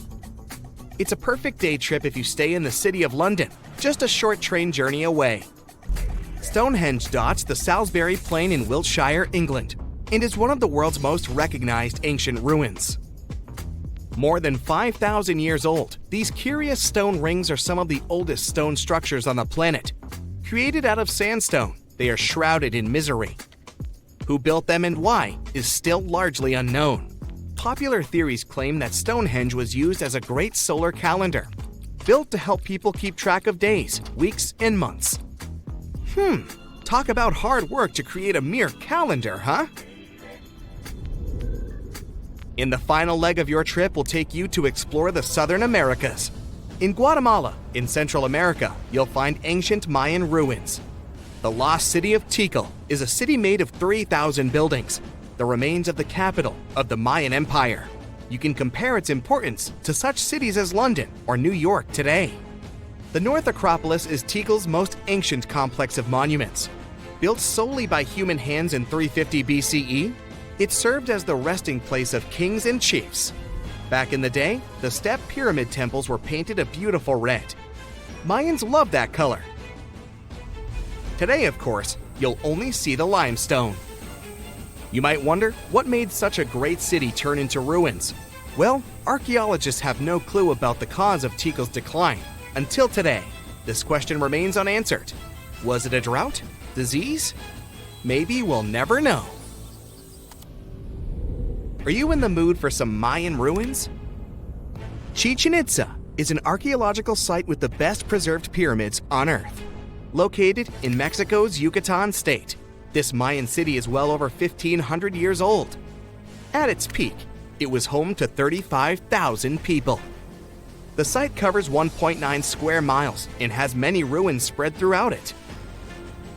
It's a perfect day trip if you stay in the city of London, just a short train journey away. Stonehenge dots the Salisbury Plain in Wiltshire, England, and is one of the world's most recognized ancient ruins. More than 5,000 years old, these curious stone rings are some of the oldest stone structures on the planet. Created out of sandstone, they are shrouded in misery. Who built them and why is still largely unknown. Popular theories claim that Stonehenge was used as a great solar calendar, built to help people keep track of days, weeks, and months. Talk about hard work to create a mere calendar, huh? In the final leg of your trip, we'll take you to explore the Southern Americas. In Guatemala, in Central America, you'll find ancient Mayan ruins. The lost city of Tikal is a city made of 3,000 buildings, the remains of the capital of the Mayan Empire. You can compare its importance to such cities as London or New York today. The North Acropolis is Tikal's most ancient complex of monuments. Built solely by human hands in 350 BCE, it served as the resting place of kings and chiefs. Back in the day, the step pyramid temples were painted a beautiful red. Mayans loved that color. Today, of course, you'll only see the limestone. You might wonder what made such a great city turn into ruins. Well, archaeologists have no clue about the cause of Tikal's decline. Until today, this question remains unanswered. Was it a drought? Disease? Maybe we'll never know. Are you in the mood for some Mayan ruins? Chichen Itza is an archaeological site with the best preserved pyramids on Earth. Located in Mexico's Yucatan state, this Mayan city is well over 1,500 years old. At its peak, it was home to 35,000 people. The site covers 1.9 square miles and has many ruins spread throughout it.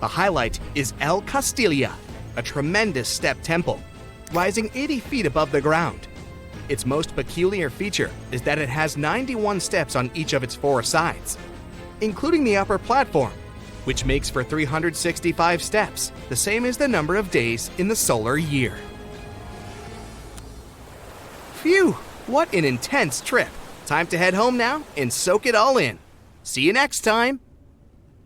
The highlight is El Castilla, a tremendous step temple, rising 80 feet above the ground. Its most peculiar feature is that it has 91 steps on each of its 4 sides, including the upper platform, which makes for 365 steps, the same as the number of days in the solar year. Phew, what an intense trip. Time to head home now and soak it all in. See you next time.